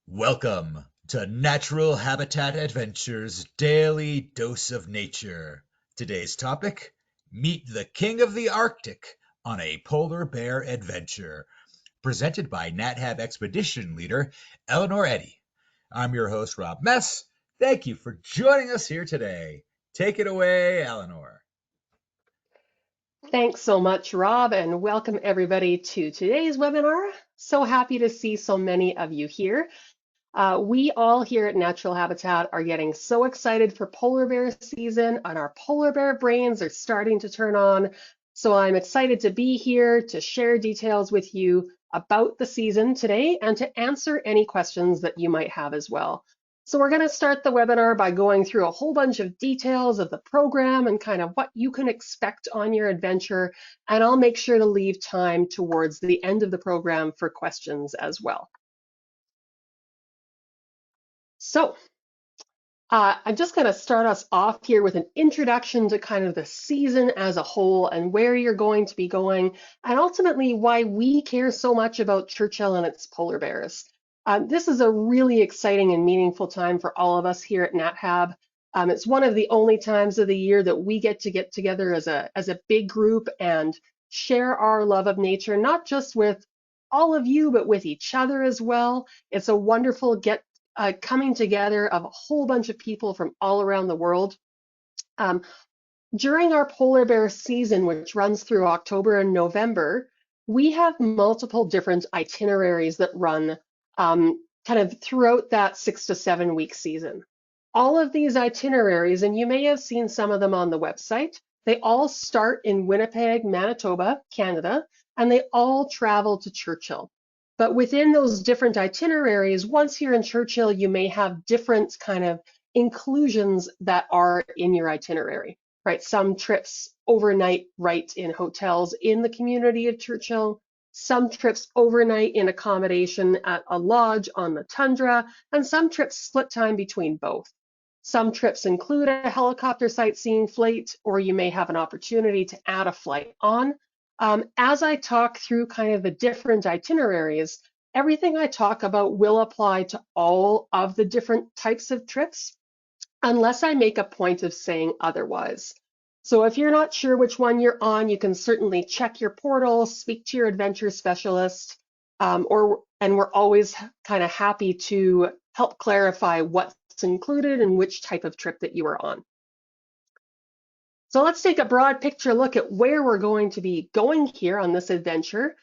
Welcome to Natural Habitat Adventures Daily Dose of Nature. Today's topic, meet the King of the Arctic on a polar bear adventure, presented by NatHab Expedition Leader Eleanor Edye. I'm your host, Rob Mess. Thank you for joining us here today. Take it away, Eleanor. Thanks so much, Rob, and welcome everybody to today's webinar. So happy to see so many of you here. We all here at Natural Habitat are getting so excited for polar bear season, and our polar bear brains are starting to turn on. So I'm excited to be here to share details with you about the season today and to answer any questions that you might have as well. So we're going to start the webinar by going through a whole bunch of details of the program and kind of what you can expect on your adventure. And I'll make sure to leave time towards the end of the program for questions as well. So I'm just going to start us off here with an introduction to kind of the season as a whole and where you're going to be going, and ultimately why we care so much about Churchill and its polar bears. This is a really exciting and meaningful time for all of us here at NatHab. It's one of the only times of the year that we get together as a big group and share our love of nature, not just with all of you, but with each other as well. It's a wonderful coming together of a whole bunch of people from all around the world. During our polar bear season, which runs through October and November, we have multiple different itineraries that run kind of throughout that 6 to 7 week season. All of these itineraries, and you may have seen some of them on the website, they all start in Winnipeg, Manitoba, Canada, and they all travel to Churchill. But within those different itineraries, once you're in Churchill, you may have different kind of inclusions that are in your itinerary, right? Some trips overnight right in hotels in the community of Churchill, some trips overnight in accommodation at a lodge on the tundra, and some trips split time between both. Some trips include a helicopter sightseeing flight, or you may have an opportunity to add a flight on. As I talk through kind of the different itineraries, everything I talk about will apply to all of the different types of trips, unless I make a point of saying otherwise. So if you're not sure which one you're on, you can certainly check your portal, speak to your adventure specialist, and we're always kind of happy to help clarify what's included and which type of trip that you are on. So let's take a broad picture look at where we're going to be going here on this adventure.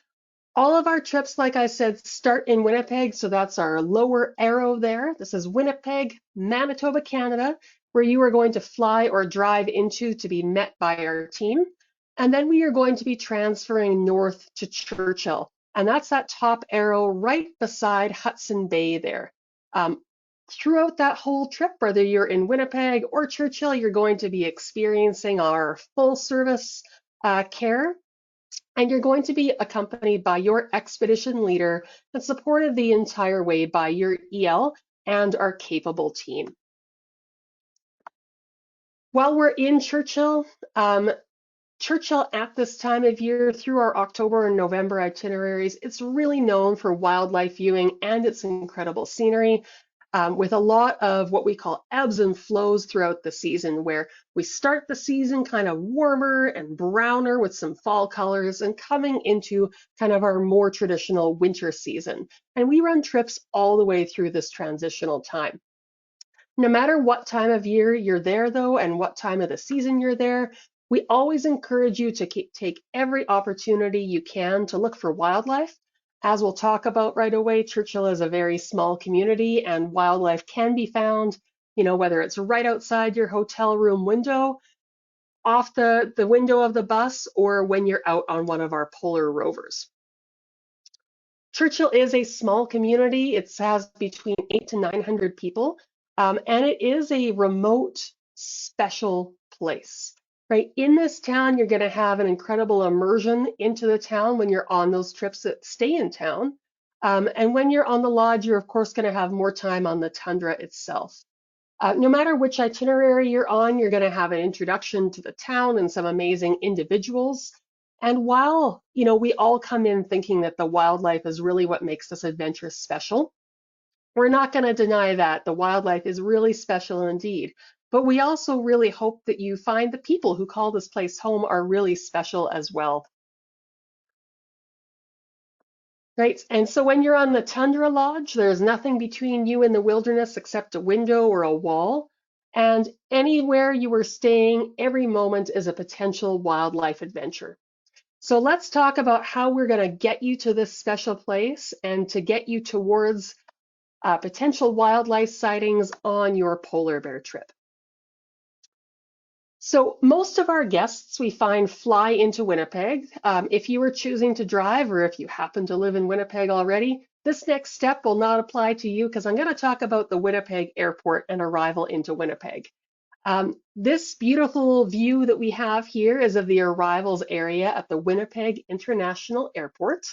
All of our trips, like I said, start in Winnipeg, so that's our lower arrow there. This is Winnipeg, Manitoba, Canada, where you are going to fly or drive into to be met by our team. And then we are going to be transferring north to Churchill, and that's that top arrow right beside Hudson Bay there. Throughout that whole trip, whether you're in Winnipeg or Churchill, you're going to be experiencing our full service care. And you're going to be accompanied by your expedition leader and supported the entire way by your EL and our capable team. While we're in Churchill, Churchill at this time of year through our October and November itineraries, it's really known for wildlife viewing and its incredible scenery. With a lot of what we call ebbs and flows throughout the season, where we start the season kind of warmer and browner with some fall colors and coming into kind of our more traditional winter season. And we run trips all the way through this transitional time. No matter what time of year you're there though, and what time of the season you're there, we always encourage you to take every opportunity you can to look for wildlife. As we'll talk about right away, Churchill is a very small community and wildlife can be found, whether it's right outside your hotel room window, off the window of the bus, or when you're out on one of our Polar Rovers. Churchill is a small community. It has between 800 to 900 people, and it is a remote, special place. Right, in this town, you're going to have an incredible immersion into the town when you're on those trips that stay in town. And when you're on the lodge, you're of course going to have more time on the tundra itself. No matter which itinerary you're on, you're going to have an introduction to the town and some amazing individuals. And while, we all come in thinking that the wildlife is really what makes this adventure special, We're not going to deny that. The wildlife is really special indeed. But we also really hope that you find the people who call this place home are really special as well. Right, and so when you're on the Tundra Lodge, there's nothing between you and the wilderness except a window or a wall. And anywhere you are staying, every moment is a potential wildlife adventure. So let's talk about how we're going to get you to this special place and to get you towards potential wildlife sightings on your polar bear trip. So most of our guests we find fly into Winnipeg. If you were choosing to drive or if you happen to live in Winnipeg already, this next step will not apply to you because I'm going to talk about the Winnipeg airport and arrival into Winnipeg. This beautiful view that we have here is of the arrivals area at the Winnipeg International Airport.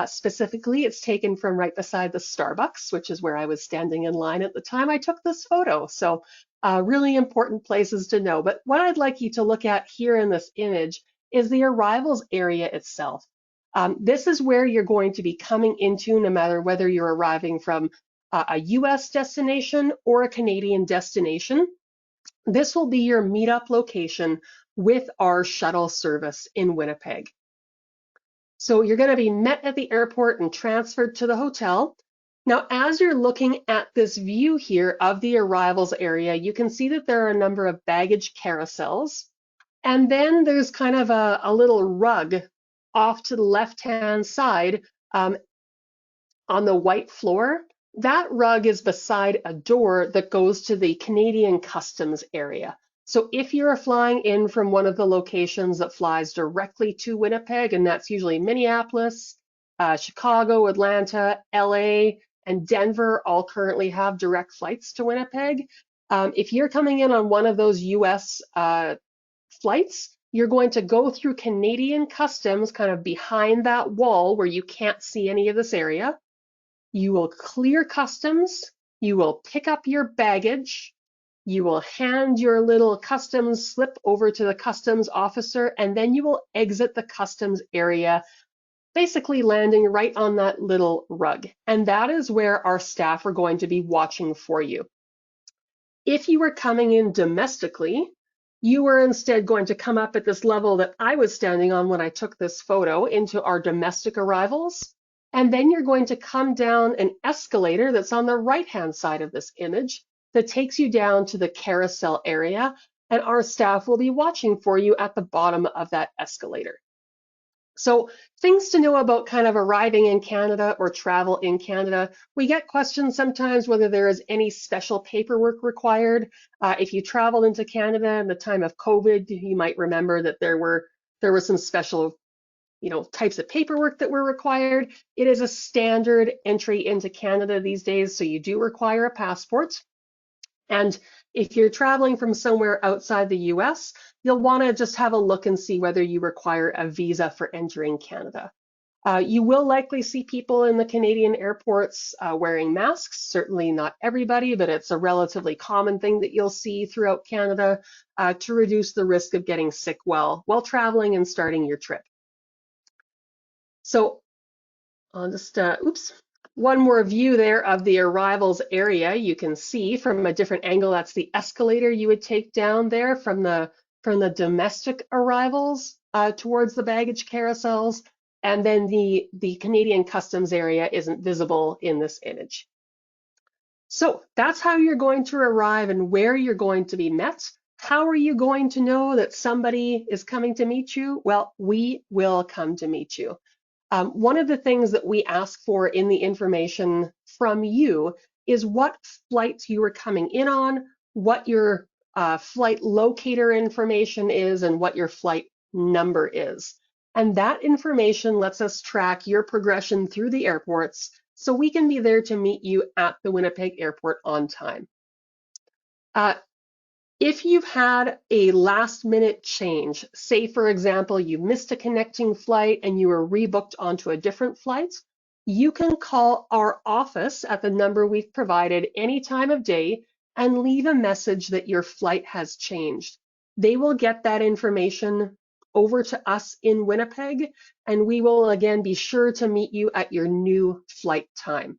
Specifically, it's taken from right beside the Starbucks, which is where I was standing in line at the time I took this photo. So really important places to know. But what I'd like you to look at here in this image is the arrivals area itself. This is where you're going to be coming into no matter whether you're arriving from a US destination or a Canadian destination. This will be your meetup location with our shuttle service in Winnipeg. So you're going to be met at the airport and transferred to the hotel. Now, as you're looking at this view here of the arrivals area, you can see that there are a number of baggage carousels. And then there's kind of a little rug off to the left-hand side on the white floor. That rug is beside a door that goes to the Canadian Customs area. So if you're flying in from one of the locations that flies directly to Winnipeg, and that's usually Minneapolis, Chicago, Atlanta, LA, and Denver all currently have direct flights to Winnipeg. If you're coming in on one of those US flights, you're going to go through Canadian Customs kind of behind that wall where you can't see any of this area. You will clear customs, you will pick up your baggage, you will hand your little customs slip over to the customs officer, and then you will exit the customs area, basically landing right on that little rug. And that is where our staff are going to be watching for you. If you were coming in domestically, you were instead going to come up at this level that I was standing on when I took this photo into our domestic arrivals. And then you're going to come down an escalator that's on the right-hand side of this image that takes you down to the carousel area, and our staff will be watching for you at the bottom of that escalator. So things to know about kind of arriving in Canada or travel in Canada. We get questions sometimes whether there is any special paperwork required. If you traveled into Canada in the time of COVID, you might remember that there were some special types of paperwork that were required. It is a standard entry into Canada these days, so you do require a passport. And if you're traveling from somewhere outside the US, you'll want to just have a look and see whether you require a visa for entering Canada. You will likely see people in the Canadian airports wearing masks, certainly not everybody, but it's a relatively common thing that you'll see throughout Canada to reduce the risk of getting sick while traveling and starting your trip. So I'll just, one more view there of the arrivals area. You can see from a different angle, that's the escalator you would take down there from the domestic arrivals towards the baggage carousels. And then the Canadian Customs area isn't visible in this image. So that's how you're going to arrive and where you're going to be met. How are you going to know that somebody is coming to meet you? Well, we will come to meet you. One of the things that we ask for in the information from you is what flights you are coming in on, what your flight locator information is, and what your flight number is. And that information lets us track your progression through the airports so we can be there to meet you at the Winnipeg airport on time. If you've had a last minute change, say for example, you missed a connecting flight and you were rebooked onto a different flight, you can call our office at the number we've provided any time of day and leave a message that your flight has changed. They will get that information over to us in Winnipeg, and we will again be sure to meet you at your new flight time.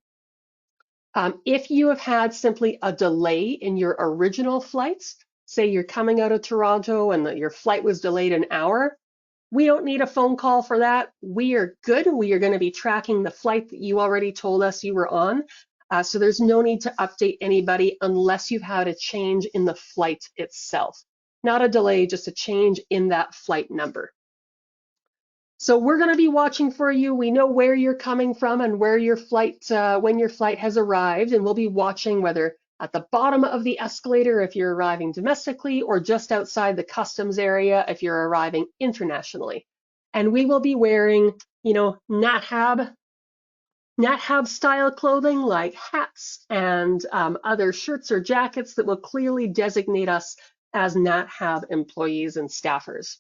If you have had simply a delay in your original flights, say you're coming out of Toronto and your flight was delayed an hour, we don't need a phone call for that. We are good. We are going to be tracking the flight that you already told us you were on. So there's no need to update anybody unless you've had a change in the flight itself. Not a delay, just a change in that flight number. So we're going to be watching for you. We know where you're coming from and where your flight, when your flight has arrived, and we'll be watching whether at the bottom of the escalator if you're arriving domestically or just outside the customs area if you're arriving internationally. And we will be wearing, NatHab style clothing like hats and other shirts or jackets that will clearly designate us as NatHab employees and staffers.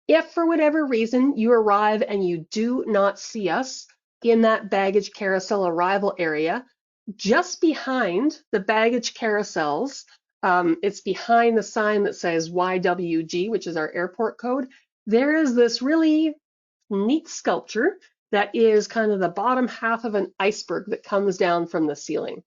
If for whatever reason you arrive and you do not see us in that baggage carousel arrival area, just behind the baggage carousels, it's behind the sign that says YWG, which is our airport code, there is this really neat sculpture that is kind of the bottom half of an iceberg that comes down from the ceiling.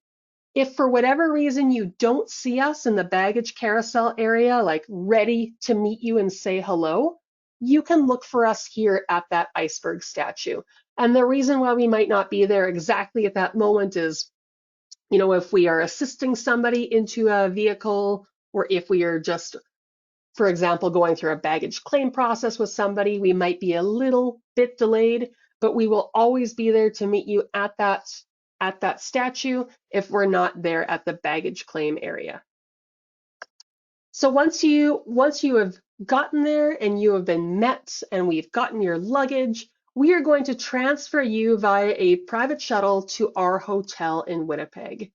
If for whatever reason you don't see us in the baggage carousel area, like ready to meet you and say hello, you can look for us here at that iceberg statue. And the reason why we might not be there exactly at that moment is, if we are assisting somebody into a vehicle, or if we are just, for example, going through a baggage claim process with somebody, we might be a little bit delayed, but we will always be there to meet you at that statue if we're not there at the baggage claim area. So once you have gotten there and you have been met and we've gotten your luggage, we are going to transfer you via a private shuttle to our hotel in Winnipeg.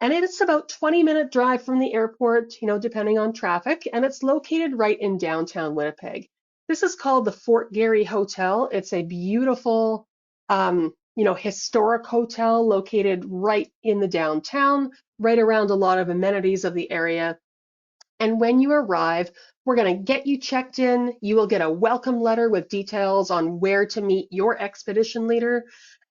And it's about 20-minute drive from the airport, depending on traffic, and it's located right in downtown Winnipeg. This is called the Fort Garry Hotel. It's a beautiful, historic hotel located right in the downtown, right around a lot of amenities of the area. And when you arrive, we're going to get you checked in. You will get a welcome letter with details on where to meet your expedition leader.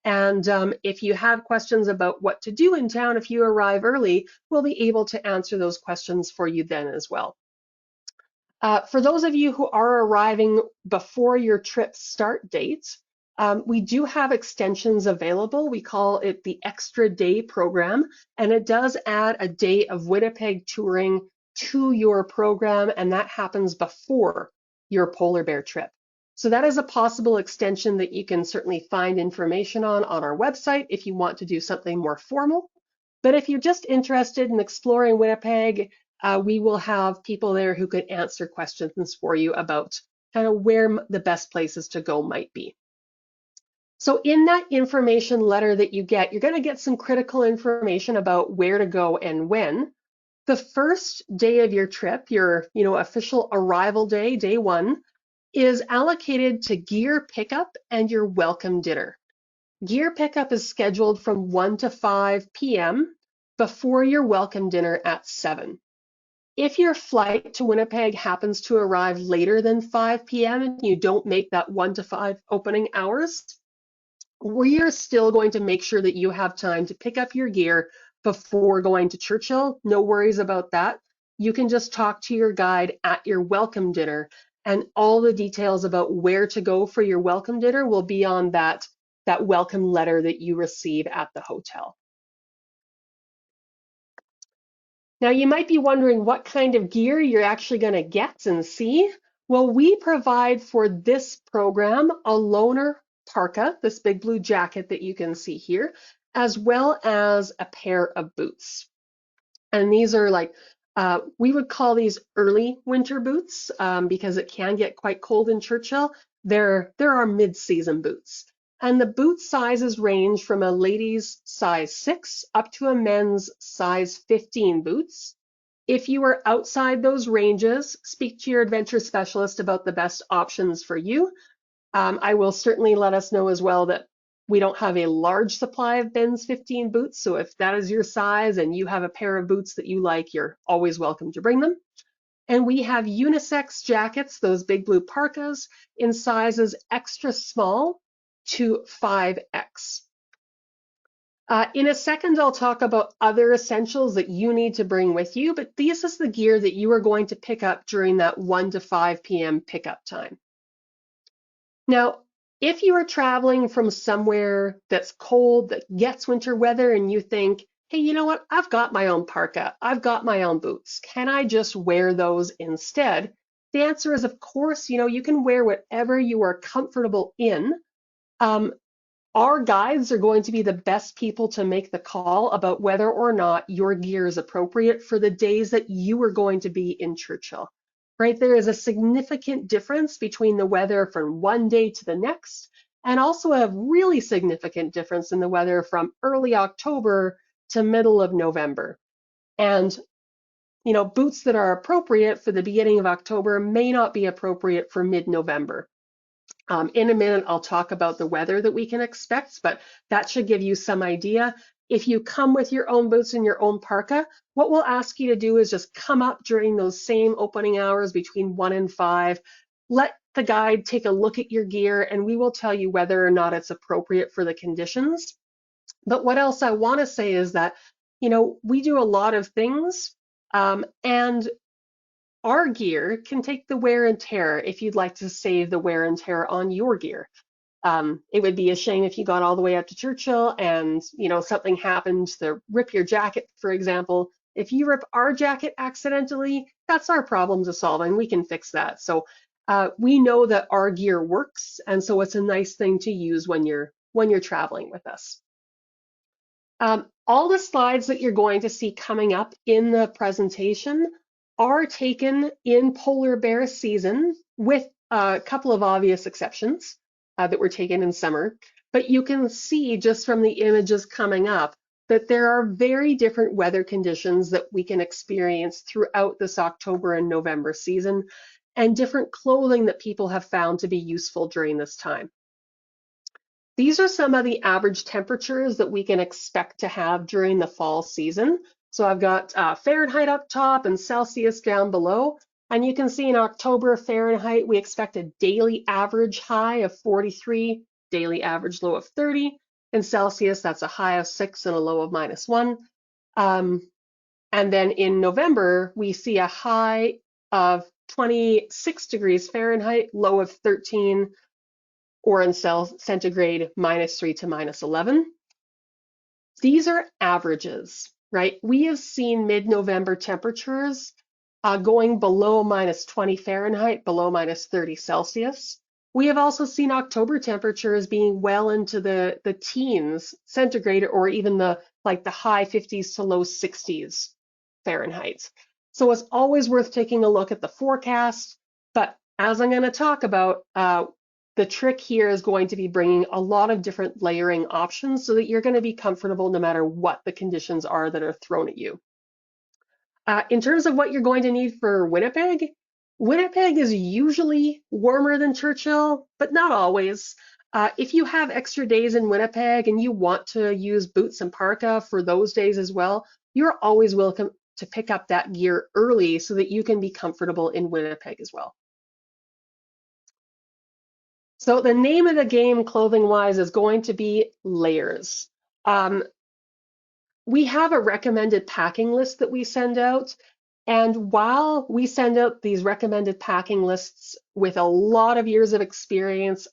And if you have questions about what to do in town if you arrive early, we'll be able to answer those questions for you then as well. For those of you who are arriving before your trip start date, we do have extensions available. We call it the Extra Day program, and it does add a day of Winnipeg touring to your program, and that happens before your polar bear trip. So that is a possible extension that you can certainly find information on our website if you want to do something more formal. But if you're just interested in exploring Winnipeg, we will have people there who could answer questions for you about kind of where the best places to go might be. So in that information letter that you get, you're going to get some critical information about where to go and when. The first day of your trip, your official arrival day, day one, is allocated to gear pickup and your welcome dinner. Gear pickup is scheduled from 1 to 5 p.m. before your welcome dinner at 7. If your flight to Winnipeg happens to arrive later than 5 p.m. and you don't make that 1 to 5 opening hours, we are still going to make sure that you have time to pick up your gear before going to Churchill. No worries about that. You can just talk to your guide at your welcome dinner, and all the details about where to go for your welcome dinner will be on that welcome letter that you receive at the hotel. Now you might be wondering what kind of gear you're actually going to get and see. Well, we provide for this program a loaner parka, this big blue jacket that you can see here, as well as a pair of boots. And these are like, we would call these early winter boots because it can get quite cold in Churchill. There are mid-season boots. And the boot sizes range from a lady's size 6 up to a men's size 15 boots. If you are outside those ranges, speak to your adventure specialist about the best options for you. I will certainly let us know as well that we don't have a large supply of men's 15 boots, so if that is your size and you have a pair of boots that you like, you're always welcome to bring them. And we have unisex jackets, those big blue parkas, in sizes extra small to 5X. In a second, I'll talk about other essentials that you need to bring with you, but this is the gear that you are going to pick up during that 1 to 5 p.m. pickup time. Now, if you are traveling from somewhere that's cold, that gets winter weather, and you think, hey, you know what? I've got my own parka, I've got my own boots. Can I just wear those instead? The answer is, of course, you can wear whatever you are comfortable in. Our guides are going to be the best people to make the call about whether or not your gear is appropriate for the days that you are going to be in Churchill. Right? There is a significant difference between the weather from one day to the next, and also a really significant difference in the weather from early October to middle of November. And boots that are appropriate for the beginning of October may not be appropriate for mid-November. In a minute, I'll talk about the weather that we can expect, but that should give you some idea. If you come with your own boots and your own parka, what we'll ask you to do is just come up during those same opening hours between 1 and 5. Let the guide take a look at your gear, and we will tell you whether or not it's appropriate for the conditions. But what else I want to say is that, we do a lot of things, and our gear can take the wear and tear if you'd like to save the wear and tear on your gear. It would be a shame if you got all the way up to Churchill and something happened to rip your jacket, for example. If you rip our jacket accidentally, that's our problem to solve, and we can fix that. So we know that our gear works, and so it's a nice thing to use when you're traveling with us. All the slides that you're going to see coming up in the presentation are taken in polar bear season, with a couple of obvious exceptions that were taken in summer. But you can see just from the images coming up that there are very different weather conditions that we can experience throughout this October and November season, and different clothing that people have found to be useful during this time. These are some of the average temperatures that we can expect to have during the fall season. So I've got Fahrenheit up top and Celsius down below. And you can see in October, Fahrenheit, we expect a daily average high of 43, daily average low of 30. In Celsius, that's a high of 6 and a low of -1. And then in November, we see a high of 26 degrees Fahrenheit, low of 13, or in centigrade, -3 to -11. These are averages, right? We have seen mid-November temperatures going below -20 Fahrenheit, below -30 Celsius. We have also seen October temperatures being well into the teens centigrade, or even the high 50s to low 60s Fahrenheit. So it's always worth taking a look at the forecast. But as I'm going to talk about, the trick here is going to be bringing a lot of different layering options so that you're going to be comfortable no matter what the conditions are that are thrown at you. In terms of what you're going to need for Winnipeg, Winnipeg is usually warmer than Churchill, but not always. If you have extra days in Winnipeg and you want to use boots and parka for those days as well, you're always welcome to pick up that gear early so that you can be comfortable in Winnipeg as well. So the name of the game, clothing-wise, is going to be layers. We have a recommended packing list that we send out. And while we send out these recommended packing lists with a lot of years of experience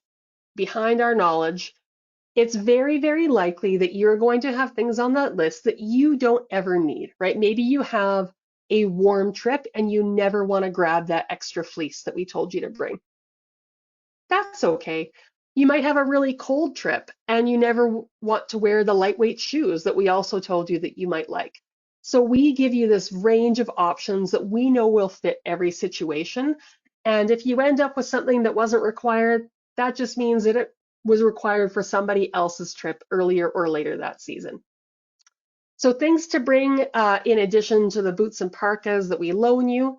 behind our knowledge, it's very, very likely that you're going to have things on that list that you don't ever need, right? Maybe you have a warm trip and you never want to grab that extra fleece that we told you to bring. That's okay. You might have a really cold trip and you never want to wear the lightweight shoes that we also told you that you might like. So we give you this range of options that we know will fit every situation. And if you end up with something that wasn't required, that just means that it was required for somebody else's trip earlier or later that season. So things to bring in addition to the boots and parkas that we loan you.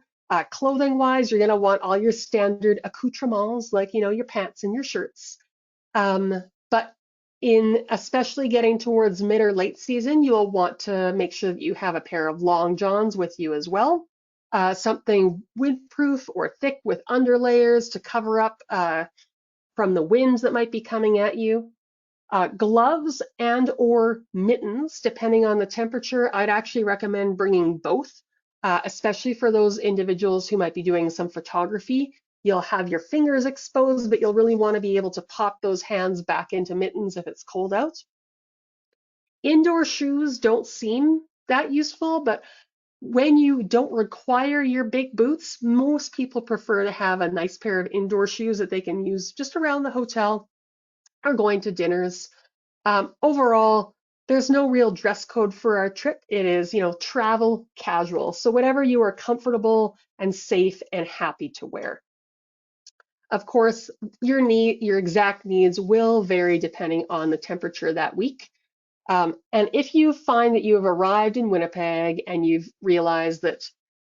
Clothing-wise, you're going to want all your standard accoutrements, like your pants and your shirts. But in especially getting towards mid or late season, you'll want to make sure that you have a pair of long johns with you as well. Something windproof or thick with underlayers to cover up from the winds that might be coming at you. Gloves and or mittens, depending on the temperature. I'd actually recommend bringing both, especially for those individuals who might be doing some photography. You'll have your fingers exposed, but you'll really want to be able to pop those hands back into mittens if it's cold out. Indoor shoes don't seem that useful, but when you don't require your big boots, most people prefer to have a nice pair of indoor shoes that they can use just around the hotel or going to dinners. Overall, there's no real dress code for our trip. It is, travel casual. So whatever you are comfortable and safe and happy to wear. Of course, your exact needs will vary depending on the temperature that week. And if you find that you have arrived in Winnipeg and you've realized that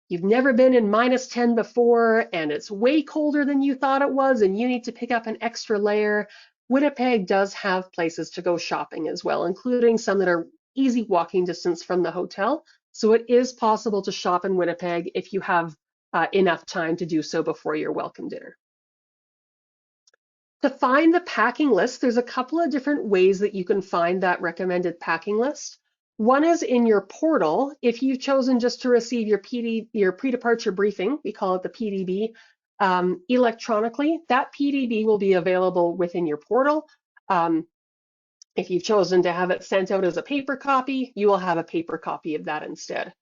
you've never been in -10 before and it's way colder than you thought it was and you need to pick up an extra layer, Winnipeg does have places to go shopping as well, including some that are easy walking distance from the hotel. So it is possible to shop in Winnipeg if you have enough time to do so before your welcome dinner. To find the packing list, there's a couple of different ways that you can find that recommended packing list. One is in your portal. If you've chosen just to receive your pre-departure briefing, we call it the PDB, electronically, that PDB will be available within your portal. If you've chosen to have it sent out as a paper copy, you will have a paper copy of that instead.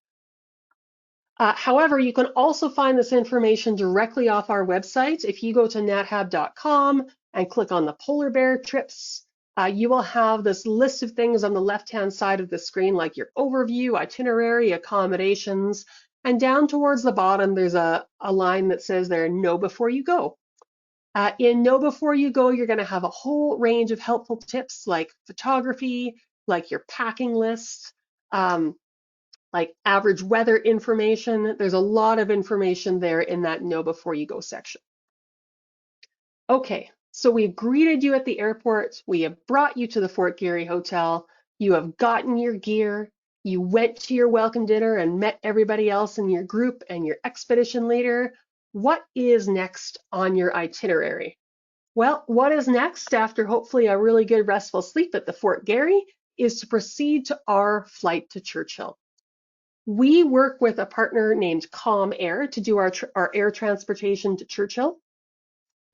However, you can also find this information directly off our website. If you go to nathab.com and click on the polar bear trips, you will have this list of things on the left-hand side of the screen, like your overview, itinerary, accommodations, and down towards the bottom, there's a line that says there, know before you go. In Know Before You Go, you're going to have a whole range of helpful tips like photography, like your packing list, like average weather information. There's a lot of information there in that Know Before You Go section. Okay, so we've greeted you at the airport. We have brought you to the Fort Garry Hotel. You have gotten your gear. You went to your welcome dinner and met everybody else in your group and your expedition leader. What is next on your itinerary? Well, what is next after hopefully a really good restful sleep at the Fort Garry is to proceed to our flight to Churchill. We work with a partner named Calm Air to do our air transportation to Churchill.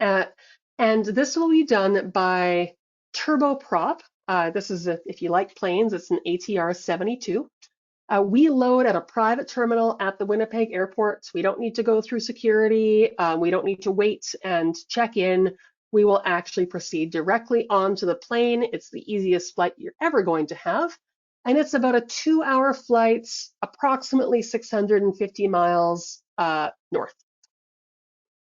And this will be done by turboprop. This is, if you like planes, it's an ATR 72. We load at a private terminal at the Winnipeg airport. We don't need to go through security. We don't need to wait and check in. We will actually proceed directly onto the plane. It's the easiest flight you're ever going to have. And it's about a 2-hour flight, approximately 650 miles north.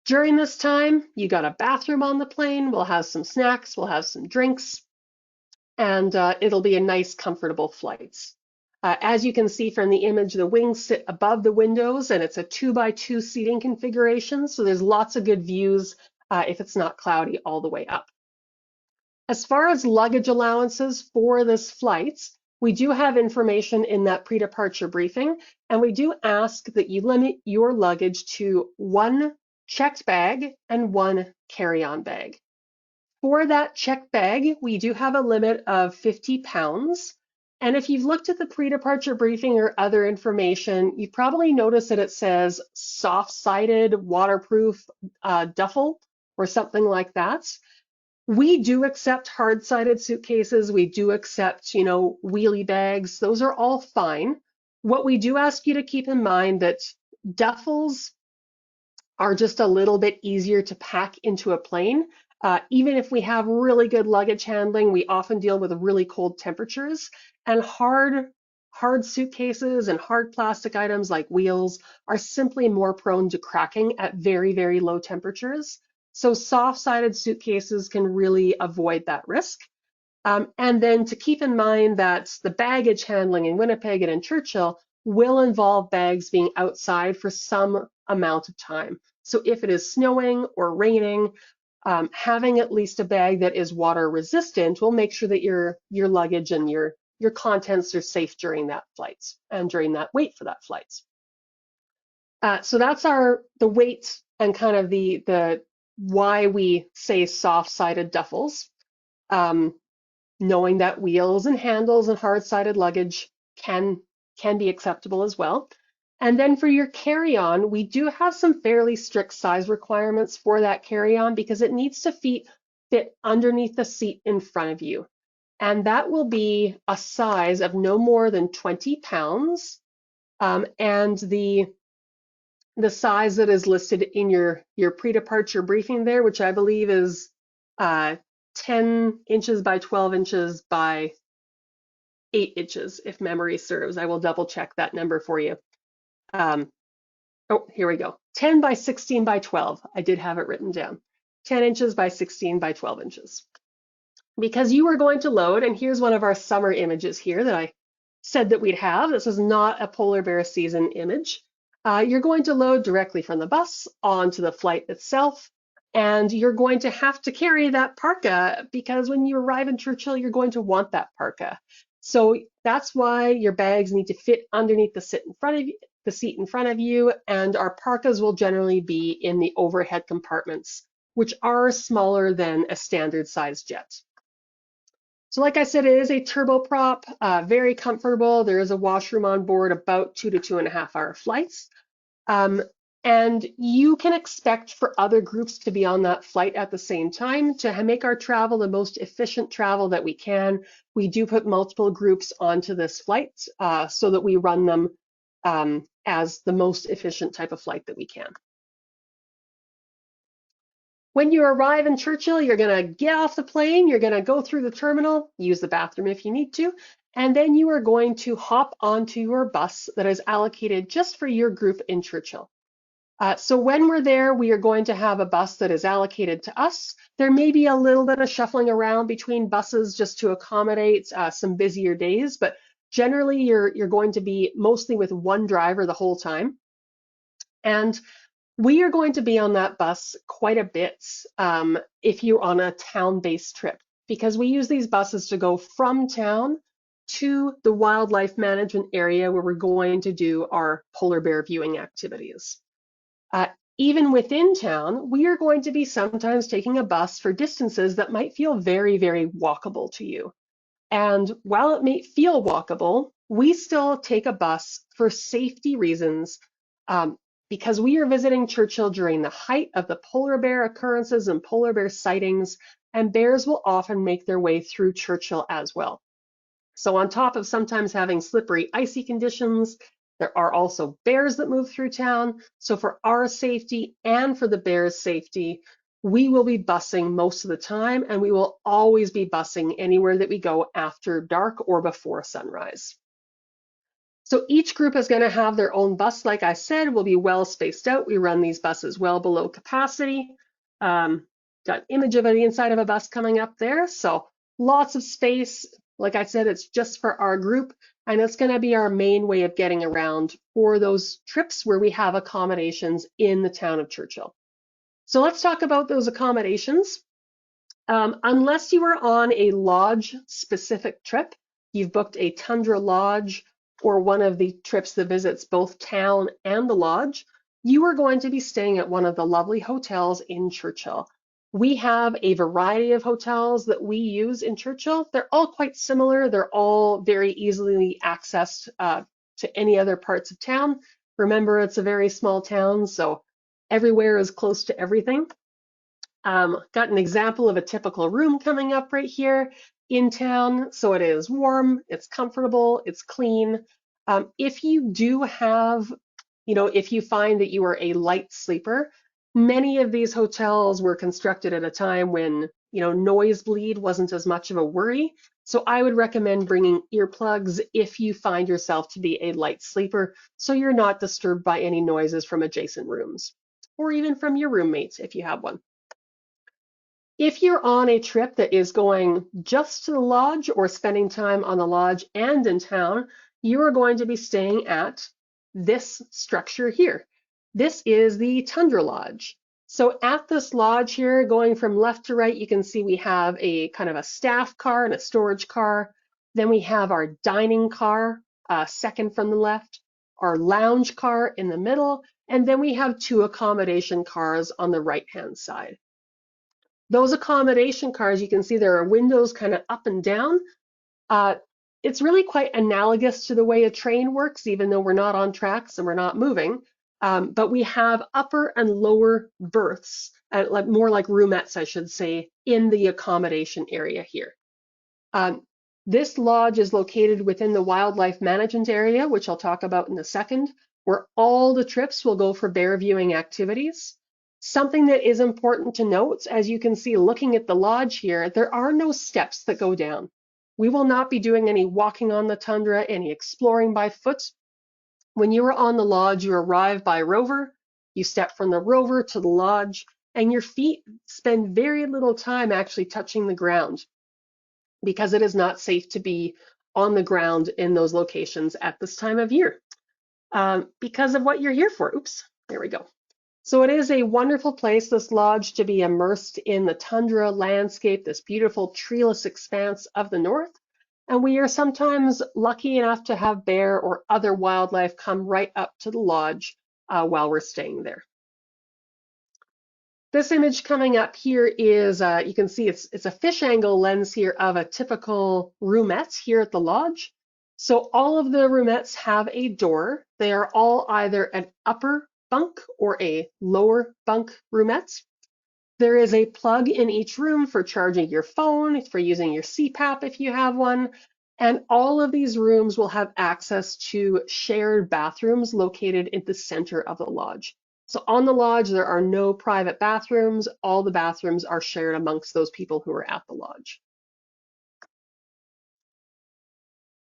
During this time, you got a bathroom on the plane. We'll have some snacks, we'll have some drinks, and it'll be a nice, comfortable flight. As you can see from the image, the wings sit above the windows and it's a 2x2 seating configuration. So there's lots of good views if it's not cloudy all the way up. As far as luggage allowances for this flight, we do have information in that pre-departure briefing, and we do ask that you limit your luggage to 1 checked bag and 1 carry-on bag. For that checked bag, we do have a limit of 50 pounds. And if you've looked at the pre-departure briefing or other information, you probably noticed that it says soft-sided waterproof duffel or something like that. We do accept hard-sided suitcases. We do accept, wheelie bags. Those are all fine. What we do ask you to keep in mind that duffels are just a little bit easier to pack into a plane. Even if we have really good luggage handling, we often deal with really cold temperatures, and hard suitcases and hard plastic items like wheels are simply more prone to cracking at very, very low temperatures. So soft-sided suitcases can really avoid that risk. And then to keep in mind that the baggage handling in Winnipeg and in Churchill will involve bags being outside for some amount of time. So if it is snowing or raining, having at least a bag that is water resistant will make sure that your luggage and your contents are safe during that flight and during that wait for that flight. So that's the weight and kind of the why we say soft-sided duffels. knowing that wheels and handles and hard-sided luggage can be acceptable as well. And then for your carry-on, we do have some fairly strict size requirements for that carry-on because it needs to fit underneath the seat in front of you. And that will be a size of no more than 20 pounds. And the size that is listed in your pre-departure briefing there, which I believe is 10 inches by 12 inches by 8 inches, if memory serves. I will double check that number for you. Oh, here we go. 10 by 16 by 12. I did have it written down. 10 inches by 16 by 12 inches. Because you are going to load, and here's one of our summer images here that I said that we'd have. This is not a polar bear season image. You're going to load directly from the bus onto the flight itself, and you're going to have to carry that parka because when you arrive in Churchill, you're going to want that parka. So that's why your bags need to fit underneath the seat in front of you, and our parkas will generally be in the overhead compartments, which are smaller than a standard size jet. So like I said, it is a turboprop, very comfortable. There is a washroom on board, about 2 to 2.5 hour flights. And you can expect for other groups to be on that flight at the same time to make our travel the most efficient travel that we can. We do put multiple groups onto this flight so that we run them as the most efficient type of flight that we can. When you arrive in Churchill, you're going to get off the plane, you're going to go through the terminal, use the bathroom if you need to, and then you are going to hop onto your bus that is allocated just for your group in Churchill. So when we're there, we are going to have a bus that is allocated to us. There may be a little bit of shuffling around between buses just to accommodate some busier days, but generally you're going to be mostly with one driver the whole time. And we are going to be on that bus quite a bit if you're on a town-based trip, because we use these buses to go from town to the wildlife management area where we're going to do our polar bear viewing activities. Even within town, we are going to be sometimes taking a bus for distances that might feel very, very walkable to you. And while it may feel walkable, we still take a bus for safety reasons because we are visiting Churchill during the height of the polar bear occurrences and polar bear sightings, and bears will often make their way through Churchill as well. So on top of sometimes having slippery, icy conditions, there are also bears that move through town. So for our safety and for the bears' safety, we will be busing most of the time, and we will always be busing anywhere that we go after dark or before sunrise. So each group is going to have their own bus. Like I said, will be well spaced out. We run these buses well below capacity. Got an image of the inside of a bus coming up there. So lots of space. Like I said, it's just for our group, and it's going to be our main way of getting around for those trips where we have accommodations in the town of Churchill. So let's talk about those accommodations. Unless you are on a lodge-specific trip, you've booked a Tundra lodge or one of the trips that visits both town and the lodge, you are going to be staying at one of the lovely hotels in Churchill. We have a variety of hotels that we use in Churchill. They're all quite similar. They're all very easily accessed to any other parts of town. Remember, it's a very small town, so everywhere is close to everything. Got an example of a typical room coming up right here in town. So it is warm, it's comfortable, it's clean. If you do have, if you find that you are a light sleeper, many of these hotels were constructed at a time when, noise bleed wasn't as much of a worry. So I would recommend bringing earplugs if you find yourself to be a light sleeper, so you're not disturbed by any noises from adjacent rooms, or even from your roommates if you have one. If you're on a trip that is going just to the lodge or spending time on the lodge and in town, you are going to be staying at this structure here. This is the Tundra Lodge. So at this lodge here, going from left to right, you can see we have a kind of a staff car and a storage car. Then we have our dining car, second from the left, our lounge car in the middle, and then we have 2 accommodation cars on the right-hand side. Those accommodation cars, you can see there are windows kind of up and down. Uh, it's really quite analogous to the way a train works, even though we're not on tracks and we're not moving. But we have upper and lower berths, more like roomettes, I should say, in the accommodation area here. This lodge is located within the wildlife management area, which I'll talk about in a second, where all the trips will go for bear viewing activities. Something that is important to note, as you can see looking at the lodge here, there are no steps that go down. We will not be doing any walking on the tundra, any exploring by foot. When you are on the lodge, you arrive by rover, you step from the rover to the lodge, and your feet spend very little time actually touching the ground because it is not safe to be on the ground in those locations at this time of year because of what you're here for. Oops, there we go. So it is a wonderful place, this lodge, to be immersed in the tundra landscape, this beautiful treeless expanse of the north. And we are sometimes lucky enough to have bear or other wildlife come right up to the lodge while we're staying there. This image coming up here is, you can see it's a fish angle lens here of a typical roomette here at the lodge. So all of the roomettes have a door. They are all either an upper bunk or a lower bunk roomette. There is a plug in each room for charging your phone, for using your CPAP if you have one, and all of these rooms will have access to shared bathrooms located in the center of the lodge. So on the lodge, there are no private bathrooms. All the bathrooms are shared amongst those people who are at the lodge.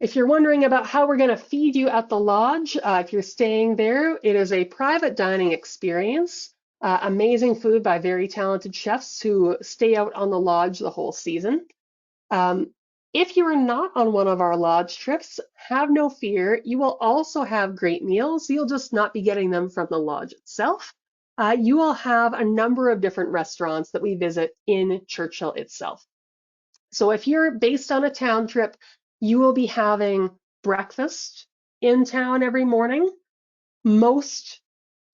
If you're wondering about how we're going to feed you at the lodge, if you're staying there, it is a private dining experience. Amazing food by very talented chefs who stay out on the lodge the whole season. If you are not on one of our lodge trips, have no fear. You will also have great meals. You'll just not be getting them from the lodge itself. You will have a number of different restaurants that we visit in Churchill itself. So if you're based on a town trip, you will be having breakfast in town every morning. Most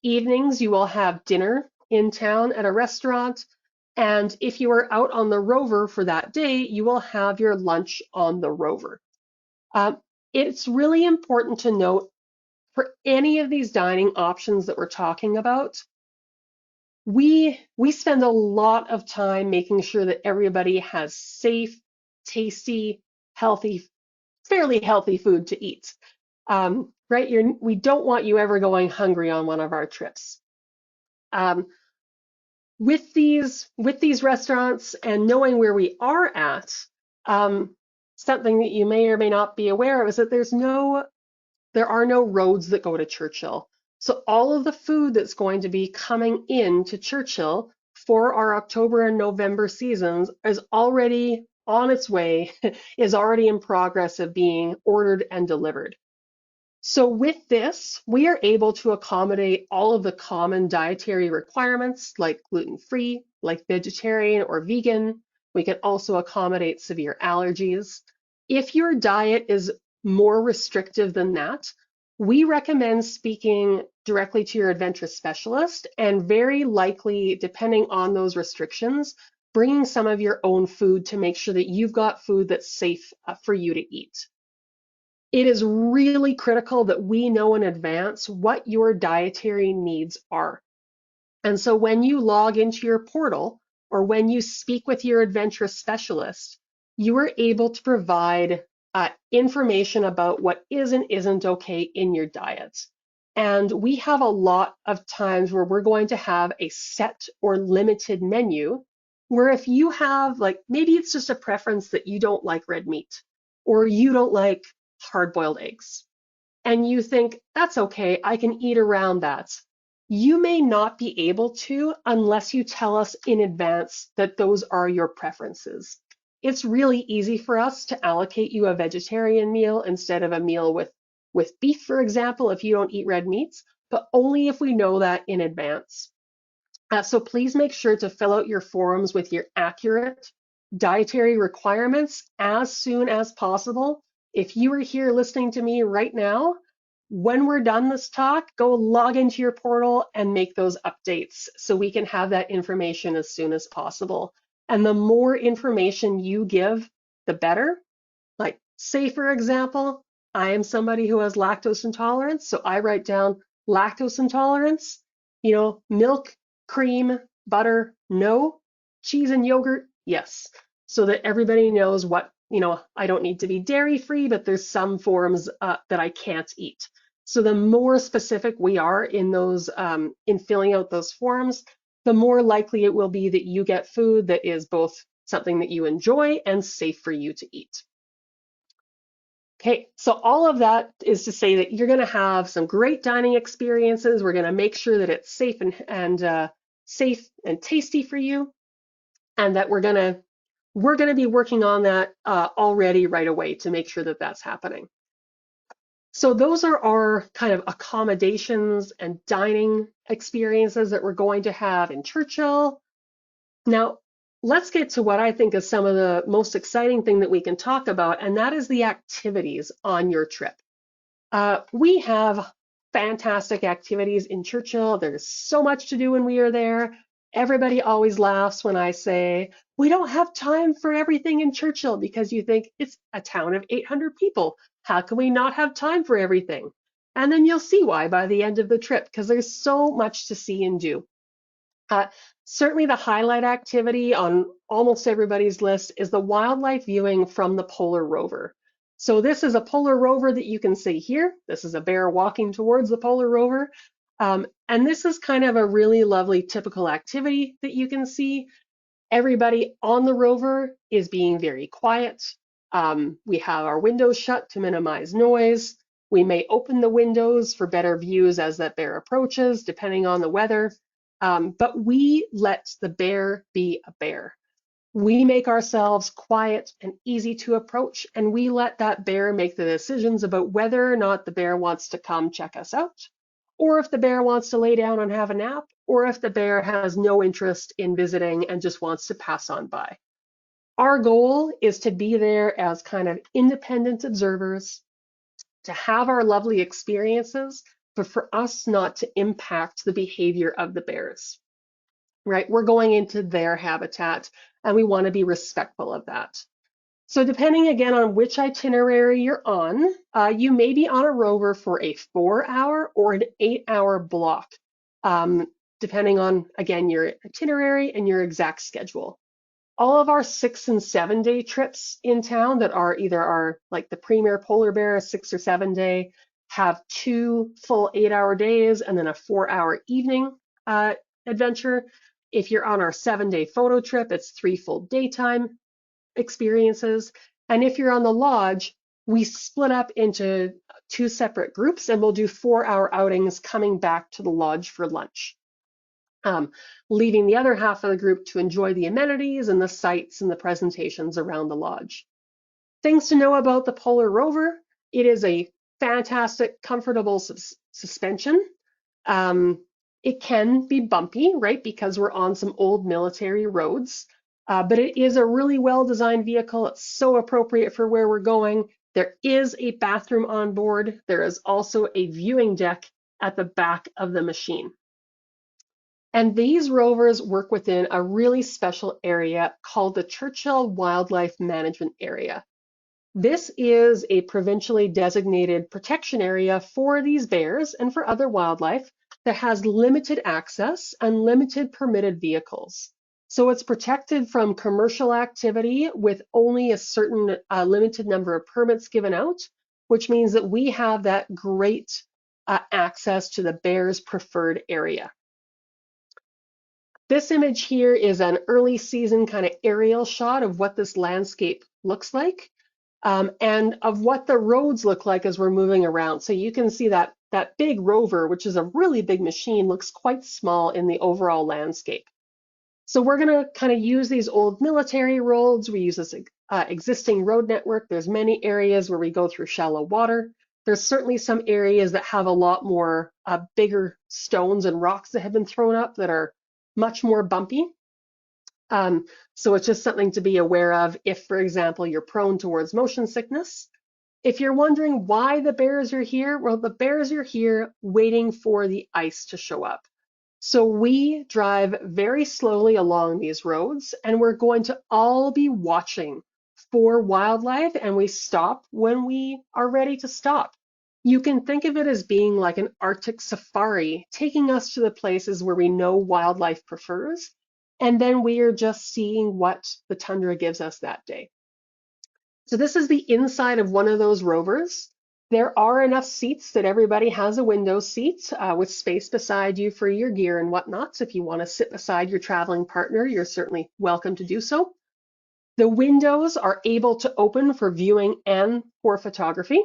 evenings, you will have dinner in town at a restaurant. And if you are out on the rover for that day, you will have your lunch on the rover. It's really important to note for any of these dining options that we're talking about, we spend a lot of time making sure that everybody has safe, tasty, healthy, fairly healthy food to eat. Right? We don't want you ever going hungry on one of our trips. With these restaurants and knowing where we are at, something that you may or may not be aware of is that there are no roads that go to Churchill. So all of the food that's going to be coming in to Churchill for our October and November seasons is already on its way, is already in progress of being ordered and delivered. So with this, we are able to accommodate all of the common dietary requirements like gluten-free, like vegetarian or vegan. We can also accommodate severe allergies. If your diet is more restrictive than that, we recommend speaking directly to your adventure specialist and very likely, depending on those restrictions, bringing some of your own food to make sure that you've got food that's safe for you to eat. It is really critical that we know in advance what your dietary needs are. And so when you log into your portal or when you speak with your adventure specialist, you are able to provide information about what is and isn't okay in your diet. And we have a lot of times where we're going to have a set or limited menu where if you have, like, maybe it's just a preference that you don't like red meat or you don't like hard-boiled eggs, and you think, that's okay, I can eat around that. You may not be able to unless you tell us in advance that those are your preferences. It's really easy for us to allocate you a vegetarian meal instead of a meal with beef, for example, if you don't eat red meats, but only if we know that in advance. So please make sure to fill out your forms with your accurate dietary requirements as soon as possible. If you are here listening to me right now, when we're done this talk, go log into your portal and make those updates so we can have that information as soon as possible. And the more information you give, the better. Like, say, for example, I am somebody who has lactose intolerance, so I write down lactose intolerance, milk, cream, butter, no, cheese and yogurt, yes, so that everybody knows what, I don't need to be dairy free, but there's some forms that I can't eat. So the more specific we are in those, in filling out those forms, the more likely it will be that you get food that is both something that you enjoy and safe for you to eat. Okay, so all of that is to say that you're going to have some great dining experiences. We're going to make sure that it's safe and safe and tasty for you, and that we're going to be working on that already right away to make sure that that's happening. So those are our kind of accommodations and dining experiences that we're going to have in Churchill. Now, let's get to what I think is some of the most exciting thing that we can talk about, and that is the activities on your trip. We have fantastic activities in Churchill. There's so much to do when we are there. Everybody always laughs when I say, we don't have time for everything in Churchill, because you think it's a town of 800 people. How can we not have time for everything? And then you'll see why by the end of the trip, because there's so much to see and do. Certainly the highlight activity on almost everybody's list is the wildlife viewing from the Polar Rover. So this is a Polar Rover that you can see here. This is a bear walking towards the Polar Rover. And this is kind of a really lovely typical activity that you can see. Everybody on the rover is being very quiet. We have our windows shut to minimize noise. We may open the windows for better views as that bear approaches, depending on the weather. But we let the bear be a bear. We make ourselves quiet and easy to approach, and we let that bear make the decisions about whether or not the bear wants to come check us out, or if the bear wants to lay down and have a nap, or if the bear has no interest in visiting and just wants to pass on by. Our goal is to be there as kind of independent observers, to have our lovely experiences, but for us not to impact the behavior of the bears, right? We're going into their habitat and we want to be respectful of that. So depending again on which itinerary you're on, you may be on a rover for a 4-hour or an 8-hour block, depending on, again, your itinerary and your exact schedule. All of our 6- and 7-day trips in town that are either like the Premier Polar Bear 6 or 7-day, have 2 full 8-hour days and then a 4-hour evening adventure. If you're on our 7-day photo trip, it's 3 full daytime experiences. And if you're on the lodge, we split up into 2 separate groups and we'll do 4-hour outings coming back to the lodge for lunch. Leaving the other half of the group to enjoy the amenities and the sights and the presentations around the lodge. Things to know about the Polar Rover: it is a fantastic, comfortable suspension. It can be bumpy, right, because we're on some old military roads, but it is a really well-designed vehicle. It's so appropriate for where we're going. There is a bathroom on board. There is also a viewing deck at the back of the machine. And these rovers work within a really special area called the Churchill Wildlife Management Area. This is a provincially designated protection area for these bears and for other wildlife that has limited access and limited permitted vehicles. So it's protected from commercial activity with only a certain limited number of permits given out, which means that we have that great access to the bears' preferred area. This image here is an early season kind of aerial shot of what this landscape looks like, and of what the roads look like as we're moving around. So you can see that big rover, which is a really big machine, looks quite small in the overall landscape. So we're going to kind of use these old military roads. We use this existing road network. There's many areas where we go through shallow water. There's certainly some areas that have a lot more bigger stones and rocks that have been thrown up that are much more bumpy. So it's just something to be aware of if, for example, you're prone towards motion sickness. If you're wondering why the bears are here, well, the bears are here waiting for the ice to show up. So we drive very slowly along these roads, and we're going to all be watching for wildlife, and we stop when we are ready to stop. You can think of it as being like an Arctic safari, taking us to the places where we know wildlife prefers, and then we are just seeing what the tundra gives us that day. So this is the inside of one of those rovers. There are enough seats that everybody has a window seat with space beside you for your gear and whatnot. So if you want to sit beside your traveling partner, you're certainly welcome to do so. The windows are able to open for viewing and for photography.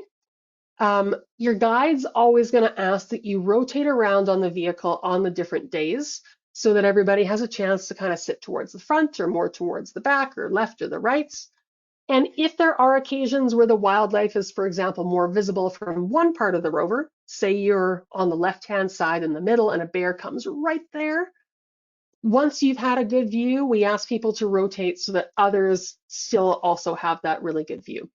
Your guide's always going to ask that you rotate around on the vehicle on the different days so that everybody has a chance to kind of sit towards the front or more towards the back or left or the right. And if there are occasions where the wildlife is, for example, more visible from one part of the rover, say you're on the left-hand side in the middle and a bear comes right there, once you've had a good view, we ask people to rotate so that others still also have that really good view.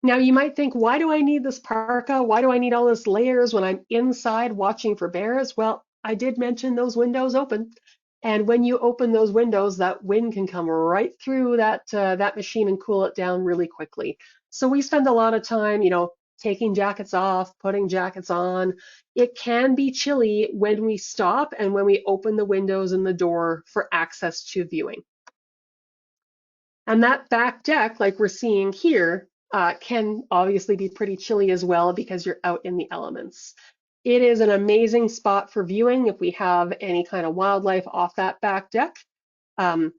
Now you might think, why do I need this parka? Why do I need all this layers when I'm inside watching for bears? Well, I did mention those windows open. And when you open those windows, that wind can come right through that machine and cool it down really quickly. So we spend a lot of time, taking jackets off, putting jackets on. It can be chilly when we stop and when we open the windows and the door for access to viewing. And that back deck, like we're seeing here, can obviously be pretty chilly as well because you're out in the elements. It is an amazing spot for viewing if we have any kind of wildlife off that back deck. And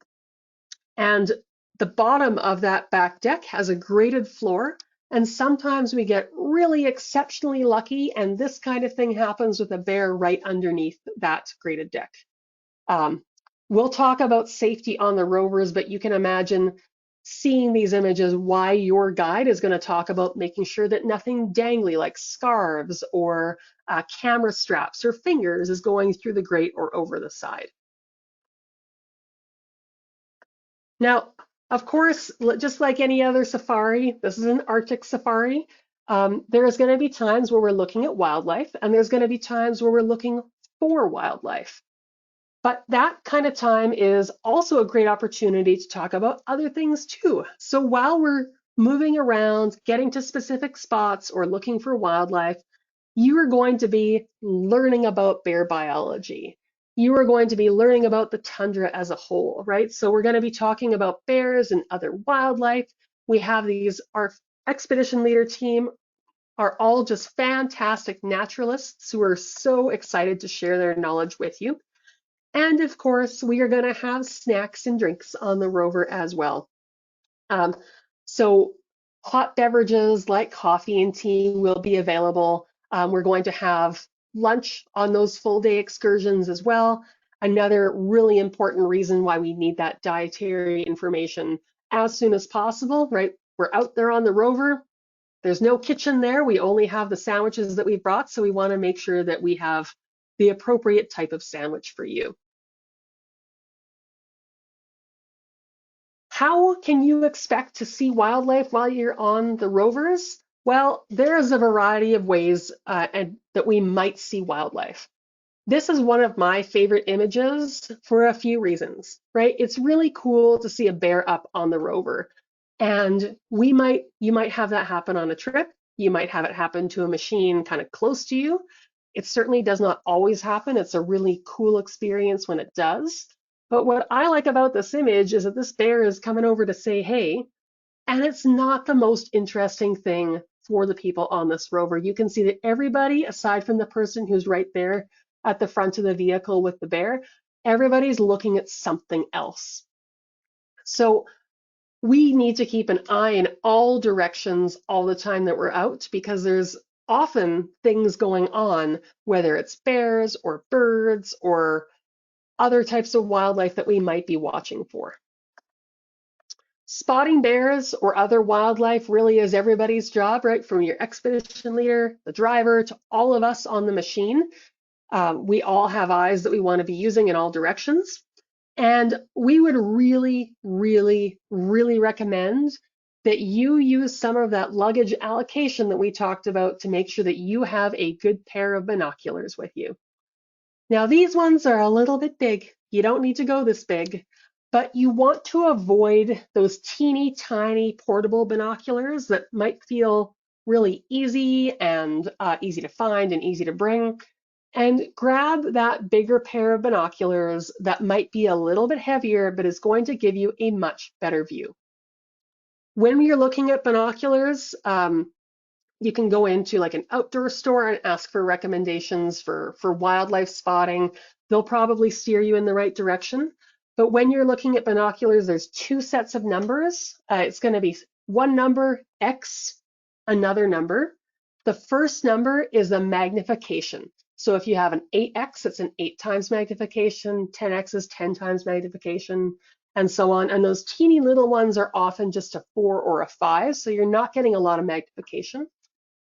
the bottom of that back deck has a graded floor. And sometimes we get really exceptionally lucky, and this kind of thing happens with a bear right underneath that graded deck. We'll talk about safety on the rovers, but you can imagine seeing these images why your guide is going to talk about making sure that nothing dangly like scarves or camera straps or fingers is going through the grate or over the side. Now, of course, just like any other safari, this is an Arctic safari. There's going to be times where we're looking at wildlife, and there's going to be times where we're looking for wildlife. But that kind of time is also a great opportunity to talk about other things too. So while we're moving around, getting to specific spots or looking for wildlife, you are going to be learning about bear biology. You are going to be learning about the tundra as a whole, right? So we're going to be talking about bears and other wildlife. We have our expedition leader team are all just fantastic naturalists who are so excited to share their knowledge with you. And of course, we are going to have snacks and drinks on the rover as well. So hot beverages like coffee and tea will be available. We're going to have lunch on those full day excursions as well. Another really important reason why we need that dietary information as soon as possible, right? We're out there on the rover. There's no kitchen there. We only have the sandwiches that we've brought. So we want to make sure that we have the appropriate type of sandwich for you. How can you expect to see wildlife while you're on the rovers? Well, there is a variety of ways that we might see wildlife. This is one of my favorite images for a few reasons, right? It's really cool to see a bear up on the rover. And you might have that happen on a trip. You might have it happen to a machine kind of close to you. It certainly does not always happen. It's a really cool experience when it does. But what I like about this image is that this bear is coming over to say hey, and it's not the most interesting thing for the people on this rover. You can see that everybody, aside from the person who's right there at the front of the vehicle with the bear, everybody's looking at something else. So we need to keep an eye in all directions all the time that we're out because there's often things going on, whether it's bears or birds or other types of wildlife that we might be watching for. Spotting bears or other wildlife really is everybody's job, right? From your expedition leader, the driver, to all of us on the machine. We all have eyes that we want to be using in all directions. And we would really, really, really recommend that you use some of that luggage allocation that we talked about to make sure that you have a good pair of binoculars with you. Now these ones are a little bit big. You don't need to go this big, but you want to avoid those teeny tiny portable binoculars that might feel really easy and easy to find and easy to bring. And grab that bigger pair of binoculars that might be a little bit heavier, but is going to give you a much better view. When you're looking at binoculars, you can go into like an outdoor store and ask for recommendations for wildlife spotting. They'll probably steer you in the right direction. But when you're looking at binoculars, there's two sets of numbers. It's going to be one number, X, another number. The first number is the magnification. So if you have an 8X, it's an 8 times magnification, 10X is 10 times magnification, and so on. And those teeny little ones are often just a 4 or a 5, so you're not getting a lot of magnification.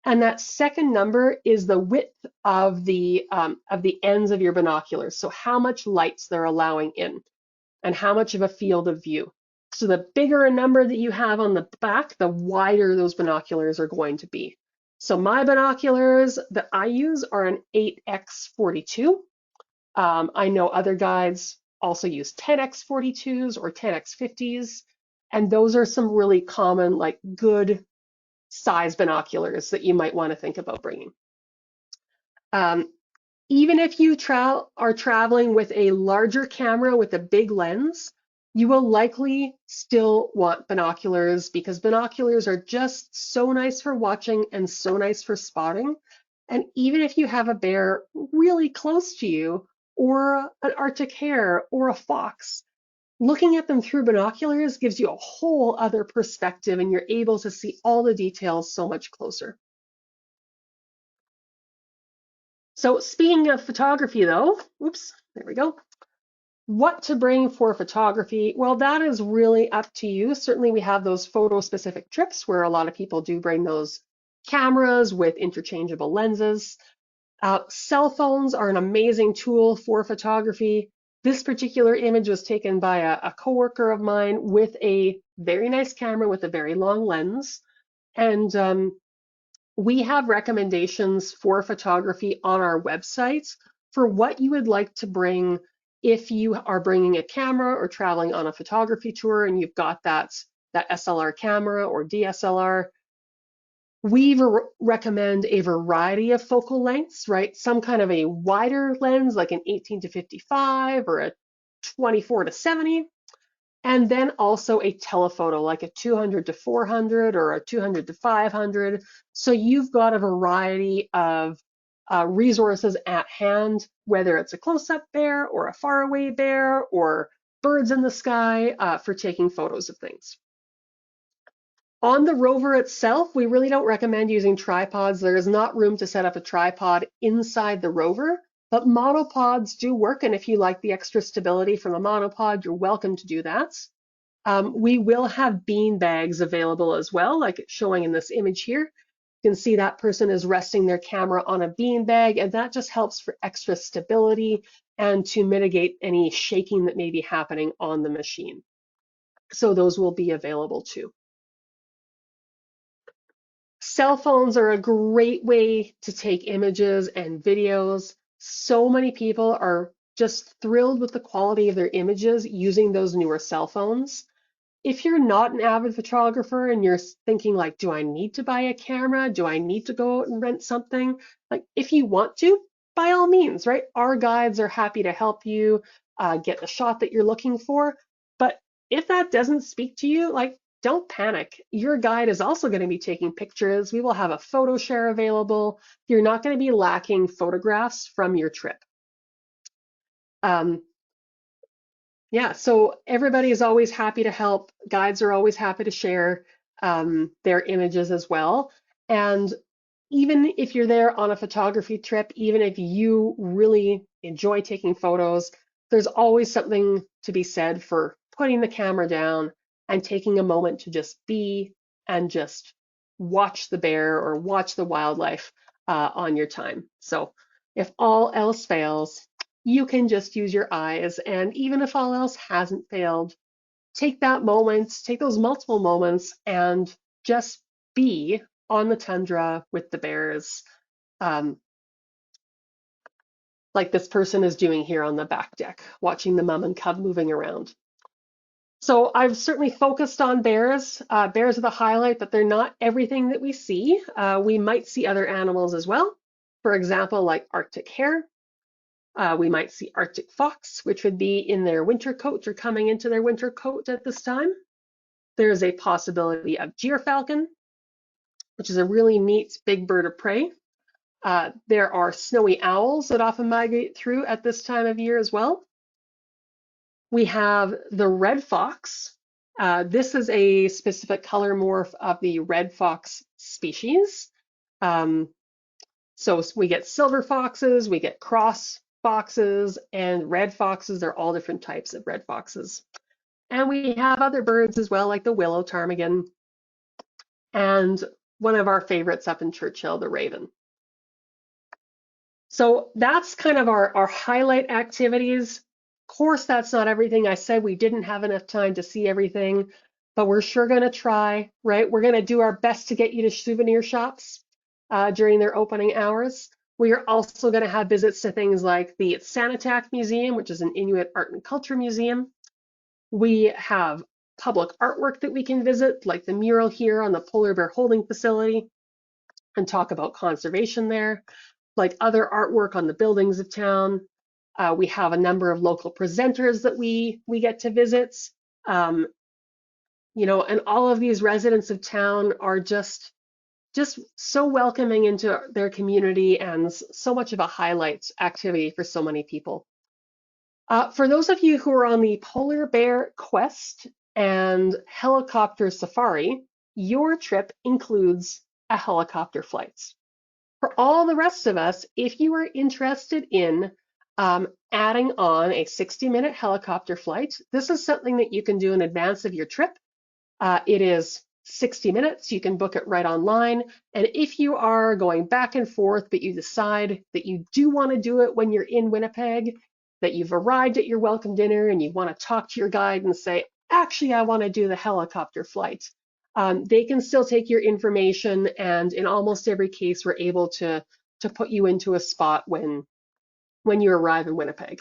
And that second number is the width of the ends of your binoculars. So how much lights they're allowing in and how much of a field of view. So the bigger a number that you have on the back, the wider those binoculars are going to be. So my binoculars that I use are an 8x42. I know other guides also use 10x42s or 10x50s. And those are some really common, like good size binoculars that you might want to think about bringing. Even if you are traveling with a larger camera with a big lens, you will likely still want binoculars because binoculars are just so nice for watching and so nice for spotting. And even if you have a bear really close to you, or an Arctic hare or a fox, looking at them through binoculars gives you a whole other perspective and you're able to see all the details so much closer. So speaking of photography though, oops, there we go. What to bring for photography? Well, that is really up to you. Certainly we have those photo specific trips where a lot of people do bring those cameras with interchangeable lenses. Cell phones are an amazing tool for photography. This particular image was taken by a coworker of mine with a very nice camera with a very long lens. And we have recommendations for photography on our website for what you would like to bring if you are bringing a camera or traveling on a photography tour and you've got that SLR camera or DSLR. We recommend a variety of focal lengths, right? Some kind of a wider lens like an 18 to 55 or a 24 to 70. And then also a telephoto like a 200 to 400 or a 200 to 500. So you've got a variety of resources at hand, whether it's a close-up bear or a faraway bear or birds in the sky for taking photos of things. On the rover itself, we really don't recommend using tripods. There is not room to set up a tripod inside the rover, but monopods do work. And if you like the extra stability from a monopod, you're welcome to do that. We will have bean bags available as well, like it's showing in this image here. You can see that person is resting their camera on a bean bag, and that just helps for extra stability and to mitigate any shaking that may be happening on the machine. So those will be available too. Cell phones are a great way to take images and videos. So many people are just thrilled with the quality of their images using those newer cell phones. If you're not an avid photographer and you're thinking like, do I need to buy a camera? Do I need to go out and rent something? Like, if you want to, by all means, right? Our guides are happy to help you get the shot that you're looking for. But if that doesn't speak to you, like, don't panic. Your guide is also going to be taking pictures. We will have a photo share available. You're not going to be lacking photographs from your trip. Yeah, so everybody is always happy to help. Guides are always happy to share their images as well. And even if you're there on a photography trip, even if you really enjoy taking photos, there's always something to be said for putting the camera down and taking a moment to just be and just watch the bear or watch the wildlife on your time. So if all else fails, you can just use your eyes. And even if all else hasn't failed, take that moment, take those multiple moments and just be on the tundra with the bears. like this person is doing here on the back deck, watching the mom and cub moving around. So I've certainly focused on bears. Bears are the highlight, but they're not everything that we see. We might see other animals as well. For example, like Arctic hare. We might see Arctic fox, which would be in their winter coat or coming into their winter coat at this time. There's a possibility of gyrfalcon, which is a really neat big bird of prey. There are snowy owls that often migrate through at this time of year as well. We have the red fox. This is a specific color morph of the red fox species. So we get silver foxes, we get cross foxes, and red foxes. They're all different types of red foxes. And we have other birds as well, like the willow ptarmigan, and one of our favorites up in Churchill, the raven. So that's kind of our highlight activities. Of course, that's not everything. I said we didn't have enough time to see everything, but we're sure going to try, right? We're going to do our best to get you to souvenir shops during their opening hours. We are also going to have visits to things like the Sanitak Museum, which is an Inuit art and culture museum. We have public artwork that we can visit, like the mural here on the Polar Bear Holding Facility, and talk about conservation there, like other artwork on the buildings of town. We have a number of local presenters that we get to visit. You know, and all of these residents of town are just so welcoming into their community and so much of a highlight activity for so many people. For those of you who are on the Polar Bear Quest and helicopter safari, your trip includes a helicopter flight. For all the rest of us, if you are interested in adding on a 60-minute helicopter flight, this is something that you can do in advance of your trip. It is 60 minutes. You can book it right online. And if you are going back and forth, but you decide that you do want to do it when you're in Winnipeg, that you've arrived at your welcome dinner and you want to talk to your guide and say, actually, I want to do the helicopter flight. They can still take your information, and in almost every case, we're able to put you into a spot when you arrive in Winnipeg.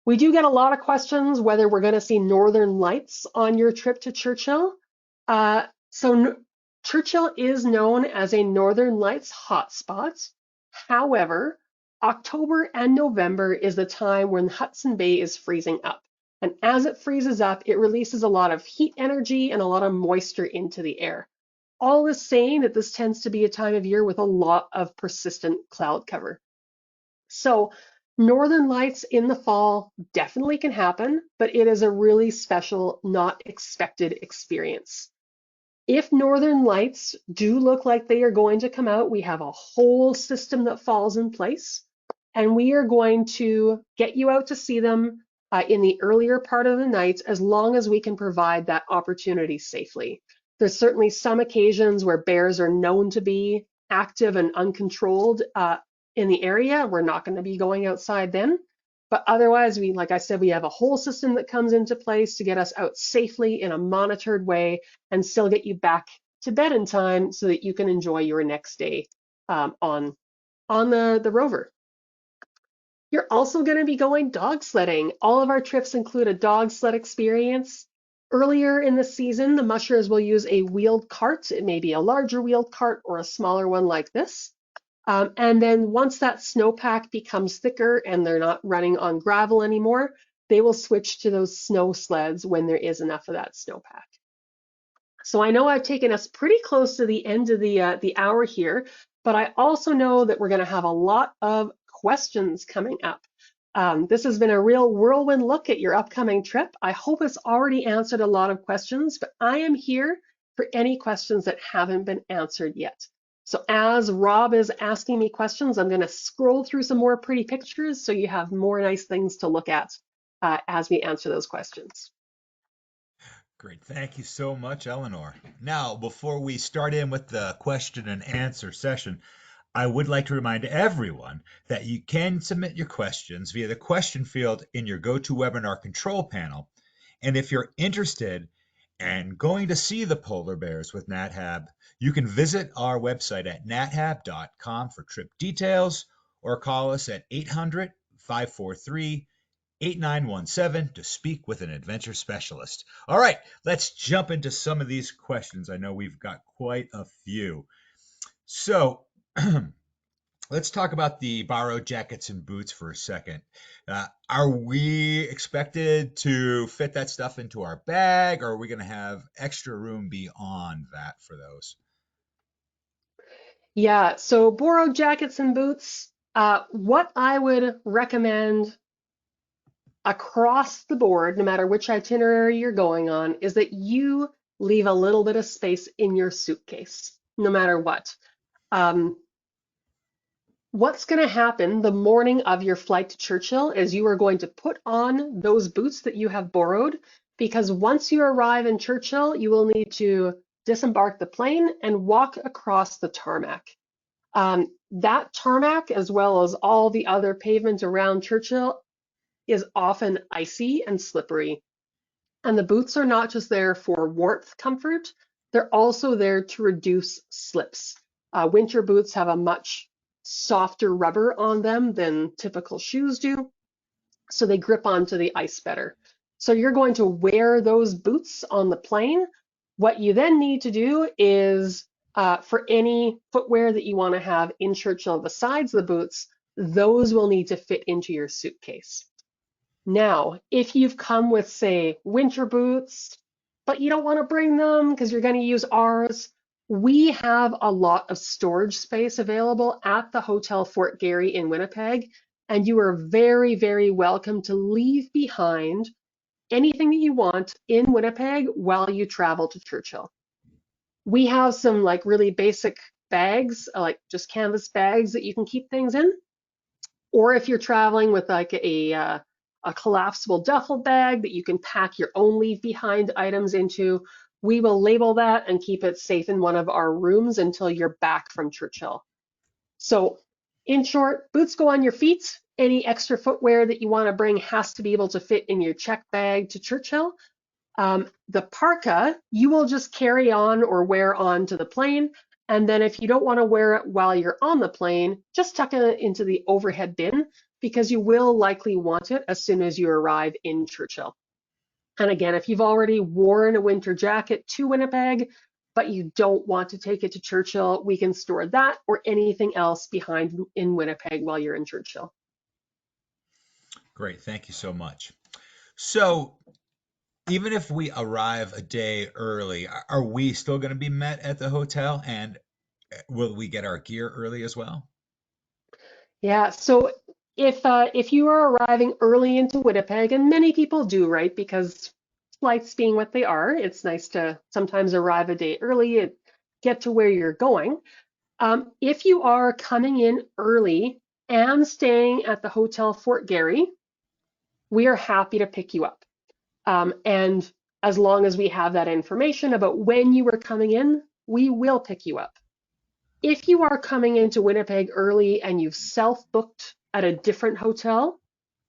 We do get a lot of questions whether we're going to see northern lights on your trip to Churchill. Churchill is known as a northern lights hotspot. However, October and November is the time when Hudson Bay is freezing up. And as it freezes up, it releases a lot of heat energy and a lot of moisture into the air. All is saying that this tends to be a time of year with a lot of persistent cloud cover. So northern lights in the fall definitely can happen, but it is a really special, not expected experience. If northern lights do look like they are going to come out, we have a whole system that falls in place, and we are going to get you out to see them in the earlier part of the night, as long as we can provide that opportunity safely. There's certainly some occasions where bears are known to be active and uncontrolled in the area. We're not going to be going outside then. But otherwise, like I said, we have a whole system that comes into place to get us out safely in a monitored way and still get you back to bed in time so that you can enjoy your next day on the rover. You're also going to be going dog sledding. All of our trips include a dog sled experience. Earlier in the season, the mushers will use a wheeled cart. It may be a larger wheeled cart or a smaller one like this. And then once that snowpack becomes thicker and they're not running on gravel anymore, they will switch to those snow sleds when there is enough of that snowpack. So I know I've taken us pretty close to the end of the hour here, but I also know that we're going to have a lot of questions coming up. This has been a real whirlwind look at your upcoming trip. I hope it's already answered a lot of questions, but I am here for any questions that haven't been answered yet. So as Rob is asking me questions, I'm going to scroll through some more pretty pictures so you have more nice things to look at as we answer those questions. Great. Thank you so much, Eleanor. Now, before we start in with the question and answer session, I would like to remind everyone that you can submit your questions via the question field in your GoToWebinar control panel. And if you're interested in going to see the polar bears with NatHab, you can visit our website at nathab.com for trip details, or call us at 800-543-8917 to speak with an adventure specialist. All right, let's jump into some of these questions. I know we've got quite a few. So, let's talk about the borrowed jackets and boots for a second. Are we expected to fit that stuff into our bag, or are we going to have extra room beyond that for those? Yeah, so borrowed jackets and boots, what I would recommend across the board, no matter which itinerary you're going on, is that you leave a little bit of space in your suitcase, no matter what. Um, what's going to happen the morning of your flight to Churchill is you are going to put on those boots that you have borrowed, because once you arrive in Churchill, you will need to disembark the plane and walk across the tarmac. That tarmac, as well as all the other pavement around Churchill, is often icy and slippery. And the boots are not just there for warmth comfort, they're also there to reduce slips. Winter boots have a much softer rubber on them than typical shoes do, so they grip onto the ice better. So you're going to wear those boots on the plane. What you then need to do is, for any footwear that you want to have in Churchill besides the boots, those will need to fit into your suitcase. Now, if you've come with, say, winter boots, but you don't want to bring them because you're going to use ours, we have a lot of storage space available at the Hotel Fort Garry in Winnipeg, and you are very, very welcome to leave behind anything that you want in Winnipeg while you travel to Churchill. We have some like really basic bags, like just canvas bags that you can keep things in. Or if you're traveling with like a collapsible duffel bag that you can pack your own leave behind items into, we will label that and keep it safe in one of our rooms until you're back from Churchill. So in short, boots go on your feet. Any extra footwear that you want to bring has to be able to fit in your check bag to Churchill. The parka, you will just carry on or wear on to the plane. And then if you don't want to wear it while you're on the plane, just tuck it into the overhead bin, because you will likely want it as soon as you arrive in Churchill. And again, if you've already worn a winter jacket to Winnipeg, but you don't want to take it to Churchill, we can store that or anything else behind in Winnipeg while you're in Churchill. Great, thank you so much. So, even if we arrive a day early, are we still going to be met at the hotel? And will we get our gear early as well? Yeah, so if you are arriving early into Winnipeg, and many people do, right? Because flights being what they are, it's nice to sometimes arrive a day early and get to where you're going. If you are coming in early and staying at the Hotel Fort Garry, we are happy to pick you up. And as long as we have that information about when you are coming in, we will pick you up. If you are coming into Winnipeg early and you've self-booked at a different hotel,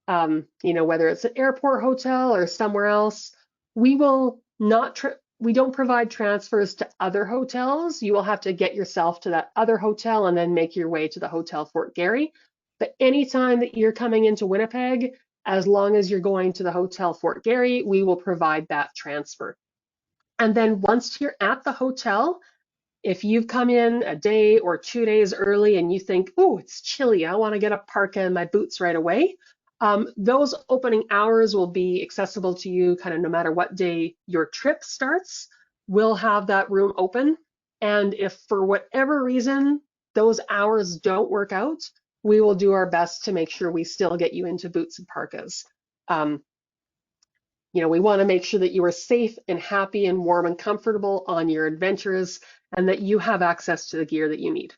whether it's an airport hotel or somewhere else, we will not, we don't provide transfers to other hotels. You will have to get yourself to that other hotel and then make your way to the Hotel Fort Garry. But anytime that you're coming into Winnipeg, as long as you're going to the Hotel Fort Garry, we will provide that transfer. And then once you're at the hotel, if you've come in a day or 2 days early and you think, oh, it's chilly, I want to get a parka and my boots right away, those opening hours will be accessible to you kind of no matter what day your trip starts. We'll have that room open. And if for whatever reason those hours don't work out, we will do our best to make sure we still get you into boots and parkas. We want to make sure that you are safe and happy and warm and comfortable on your adventures, and that you have access to the gear that you need.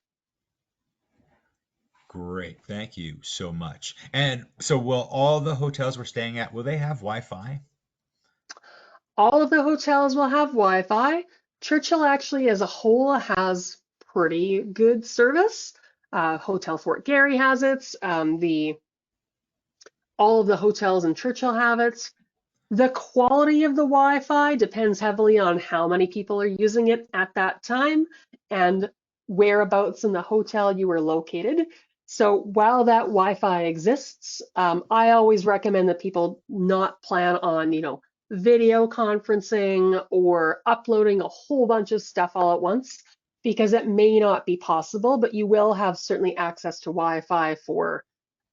Great, thank you so much. And so, will all the hotels we're staying at, will they have Wi-Fi? All of the hotels will have Wi-Fi. Churchill actually as a whole has pretty good service. Hotel Fort Garry has it. All of the hotels in Churchill have it. The quality of the Wi-Fi depends heavily on how many people are using it at that time and whereabouts in the hotel you are located. So while that Wi-Fi exists, I always recommend that people not plan on, video conferencing or uploading a whole bunch of stuff all at once, because it may not be possible, but you will have certainly access to Wi-Fi for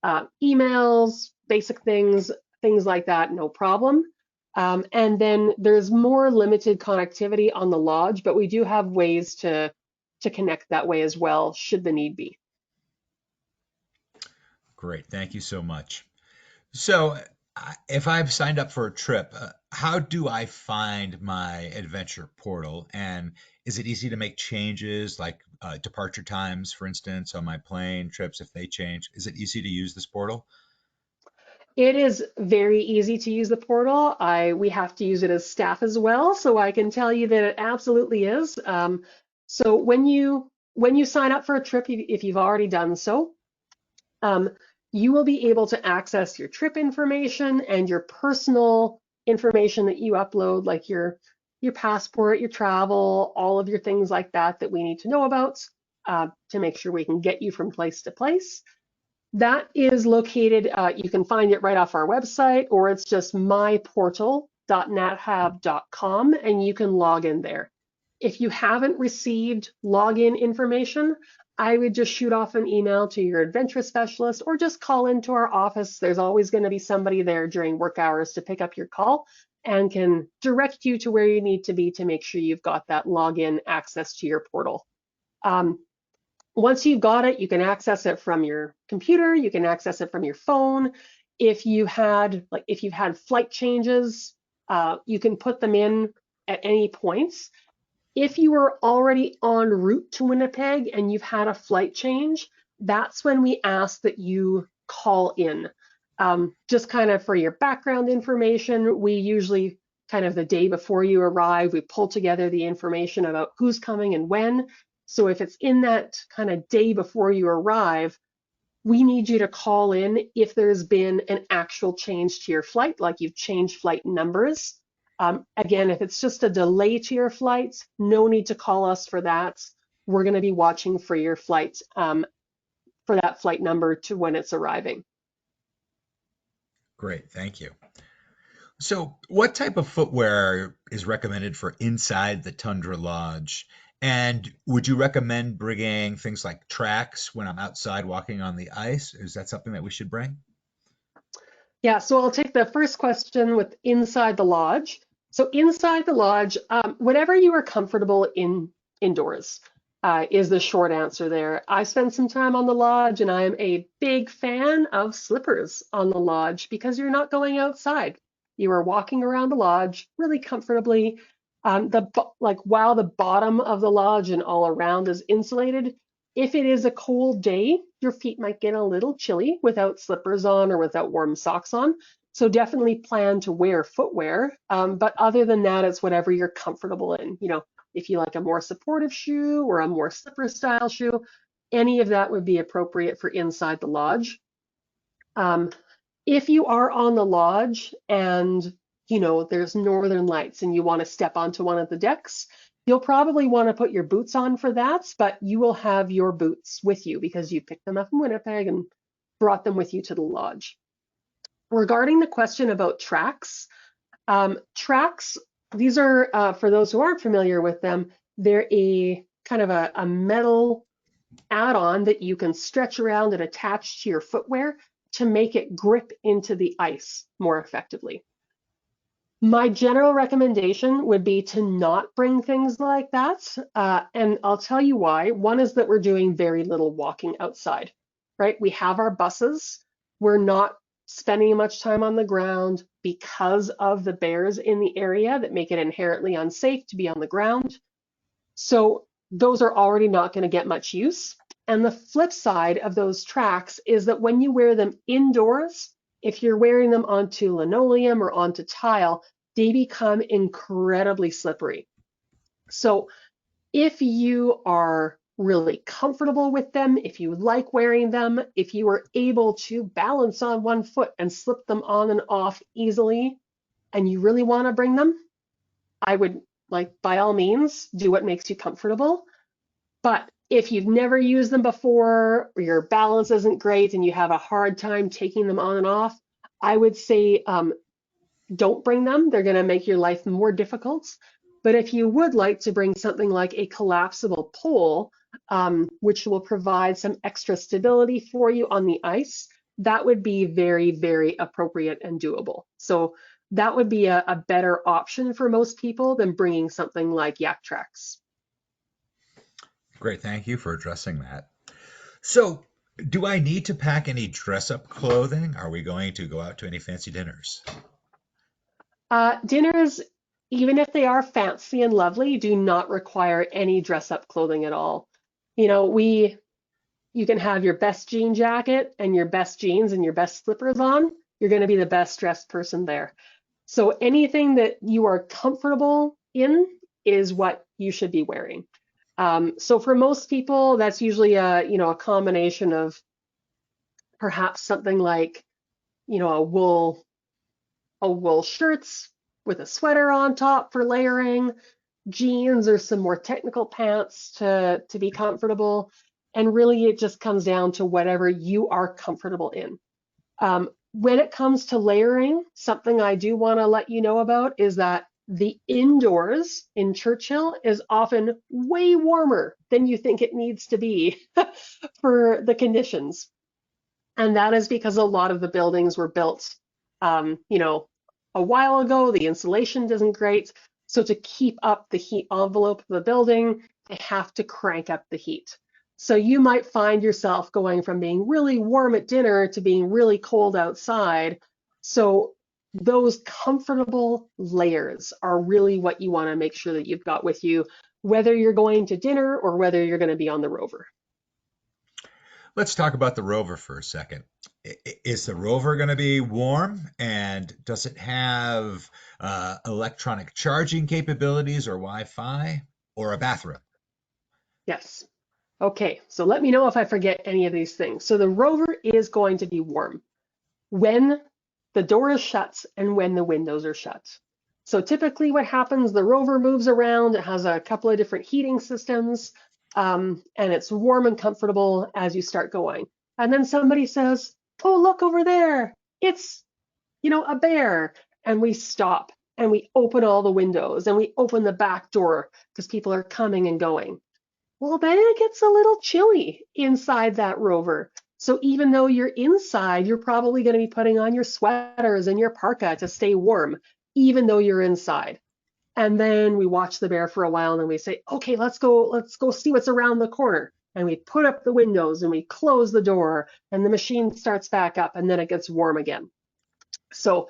emails, basic things, things like that, no problem. And then there's more limited connectivity on the lodge, but we do have ways to connect that way as well, should the need be. Great. Thank you so much. So, if I've signed up for a trip, how do I find my adventure portal? And is it easy to make changes like departure times, for instance, on my plane trips if they change? Is it easy to use this portal? It is very easy to use the portal. We have to use it as staff as well, so I can tell you that it absolutely is. So when you sign up for a trip, if you've already done so, um, you will be able to access your trip information and your personal information that you upload, like your passport, your travel, all of your things like that that we need to know about to make sure we can get you from place to place. That is located, you can find it right off our website, or it's just myportal.nathab.com, and you can log in there. If you haven't received login information, I would just shoot off an email to your adventure specialist or just call into our office. There's always going to be somebody there during work hours to pick up your call and can direct you to where you need to be to make sure you've got that login access to your portal. Once you've got it, you can access it from your computer, you can access it from your phone. If you've had flight changes, you can put them in at any points. If you are already en route to Winnipeg and you've had a flight change, that's when we ask that you call in. Just kind of for your background information, we usually kind of the day before you arrive, we pull together the information about who's coming and when. So if it's in that kind of day before you arrive, we need you to call in if there's been an actual change to your flight, like you've changed flight numbers. Again, if it's just a delay to your flight, no need to call us for that. We're going to be watching for your flight, for that flight number to when it's arriving. Great. Thank you. So, what type of footwear is recommended for inside the Tundra Lodge? And would you recommend bringing things like tracks when I'm outside walking on the ice? Is that something that we should bring? Yeah, so I'll take the first question with inside the lodge. So inside the lodge, whatever you are comfortable in indoors is the short answer there. I spent some time on the lodge and I'm a big fan of slippers on the lodge because you're not going outside. You are walking around the lodge really comfortably. While the bottom of the lodge and all around is insulated, if it is a cold day, your feet might get a little chilly without slippers on or without warm socks on. So definitely plan to wear footwear. But other than that, it's whatever you're comfortable in. If you like a more supportive shoe or a more slipper style shoe, any of that would be appropriate for inside the lodge. If you are on the lodge and there's northern lights and you want to step onto one of the decks, you'll probably want to put your boots on for that, but you will have your boots with you because you picked them up in Winnipeg and brought them with you to the lodge. Regarding the question about tracks, these are, for those who aren't familiar with them, they're a kind of a metal add-on that you can stretch around and attach to your footwear to make it grip into the ice more effectively. My general recommendation would be to not bring things like that. And I'll tell you why. One is that we're doing very little walking outside, right? We have our buses. We're not spending much time on the ground because of the bears in the area that make it inherently unsafe to be on the ground. So those are already not going to get much use. And the flip side of those tracks is that when you wear them indoors, if you're wearing them onto linoleum or onto tile, they become incredibly slippery. So if you are really comfortable with them, if you like wearing them, if you are able to balance on one foot and slip them on and off easily, and you really want to bring them, I would, by all means, do what makes you comfortable. But If you've never used them before, or your balance isn't great and you have a hard time taking them on and off, I would say don't bring them. They're going to make your life more difficult. But if you would like to bring something like a collapsible pole, which will provide some extra stability for you on the ice, that would be very, very appropriate and doable. So that would be a better option for most people than bringing something like Yak Trax. Great, thank you for addressing that. So, do I need to pack any dress-up clothing? Are we going to go out to any fancy dinners? Dinners, even if they are fancy and lovely, do not require any dress-up clothing at all. You know, you can have your best jean jacket and your best jeans and your best slippers on. You're going to be the best dressed person there. So anything that you are comfortable in is what you should be wearing. So for most people, that's usually a combination of perhaps something like, a wool shirts with a sweater on top for layering, jeans or some more technical pants to be comfortable. And really, it just comes down to whatever you are comfortable in. When it comes to layering, something I do want to let you know about is that the indoors in Churchill is often way warmer than you think it needs to be for the conditions. And that is because a lot of the buildings were built, a while ago. The insulation isn't great. So to keep up the heat envelope of the building, they have to crank up the heat. So you might find yourself going from being really warm at dinner to being really cold outside. So those comfortable layers are really what you want to make sure that you've got with you, whether you're going to dinner or whether you're going to be on the Rover. Let's talk about the Rover for a second. Is the Rover going to be warm? And does it have electronic charging capabilities or Wi-Fi or a bathroom? Yes. Okay, so let me know if I forget any of these things. So the Rover is going to be warm when the door is shut and when the windows are shut. So typically what happens, the Rover moves around, it has a couple of different heating systems, and it's warm and comfortable as you start going. And then somebody says, oh, look over there, it's, a bear. And we stop and we open all the windows and we open the back door because people are coming and going. Well, then it gets a little chilly inside that Rover. So even though you're inside, you're probably going to be putting on your sweaters and your parka to stay warm, even though you're inside. And then we watch the bear for a while and then we say, okay, let's go see what's around the corner. And we put up the windows and we close the door and the machine starts back up and then it gets warm again. So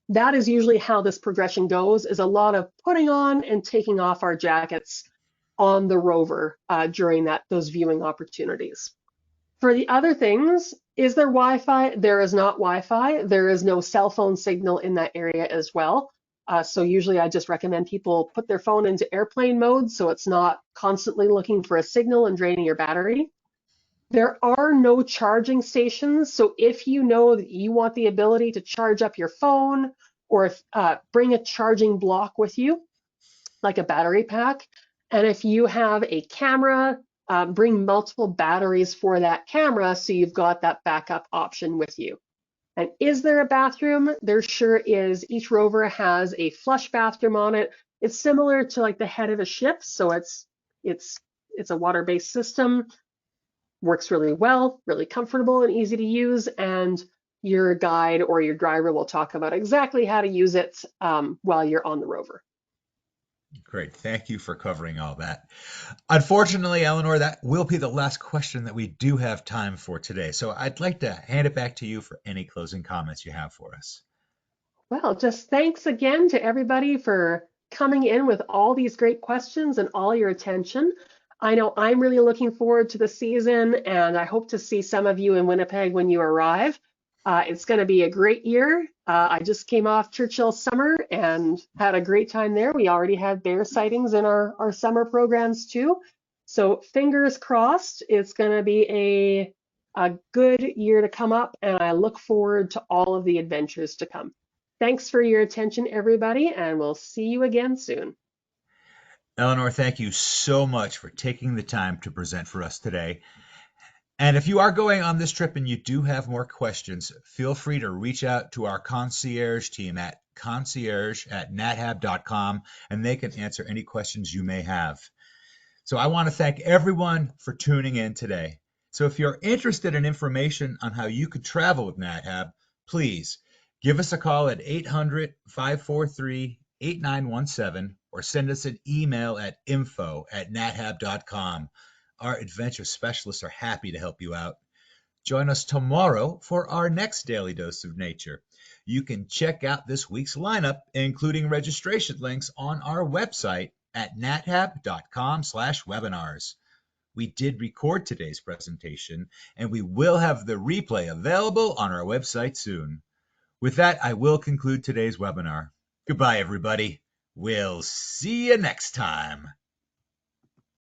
that is usually how this progression goes, is a lot of putting on and taking off our jackets on the Rover during those viewing opportunities. For the other things, is there Wi-Fi? There is not Wi-Fi. There is no cell phone signal in that area as well. So usually I just recommend people put their phone into airplane mode so it's not constantly looking for a signal and draining your battery. There are no charging stations. So if you know that you want the ability to charge up your phone or bring a charging block with you, like a battery pack, and if you have a camera, bring multiple batteries for that camera so you've got that backup option with you. And is there a bathroom? There sure is. Each Rover has a flush bathroom on it. It's similar to like the head of a ship, so it's a water-based system. Works really well, really comfortable and easy to use, and your guide or your driver will talk about exactly how to use it while you're on the Rover. Great. Thank you for covering all that. Unfortunately, Eleanor, that will be the last question that we do have time for today. So I'd like to hand it back to you for any closing comments you have for us. Well, just thanks again to everybody for coming in with all these great questions and all your attention. I know I'm really looking forward to the season, and I hope to see some of you in Winnipeg when you arrive. It's going to be a great year. I just came off Churchill summer and had a great time there. We already had bear sightings in our summer programs too. So fingers crossed, it's going to be a good year to come up, and I look forward to all of the adventures to come. Thanks for your attention, everybody, and we'll see you again soon. Eleanor, thank you so much for taking the time to present for us today. And if you are going on this trip and you do have more questions, feel free to reach out to our concierge team at concierge@nathab.com, and they can answer any questions you may have. So I want to thank everyone for tuning in today. So if you're interested in information on how you could travel with NatHab, please give us a call at 800-543-8917 or send us an email at info@nathab.com. Our adventure specialists are happy to help you out. Join us tomorrow for our next Daily Dose of Nature. You can check out this week's lineup, including registration links, on our website at nathab.com/webinars. We did record today's presentation, and we will have the replay available on our website soon. With that, I will conclude today's webinar. Goodbye, everybody. We'll see you next time.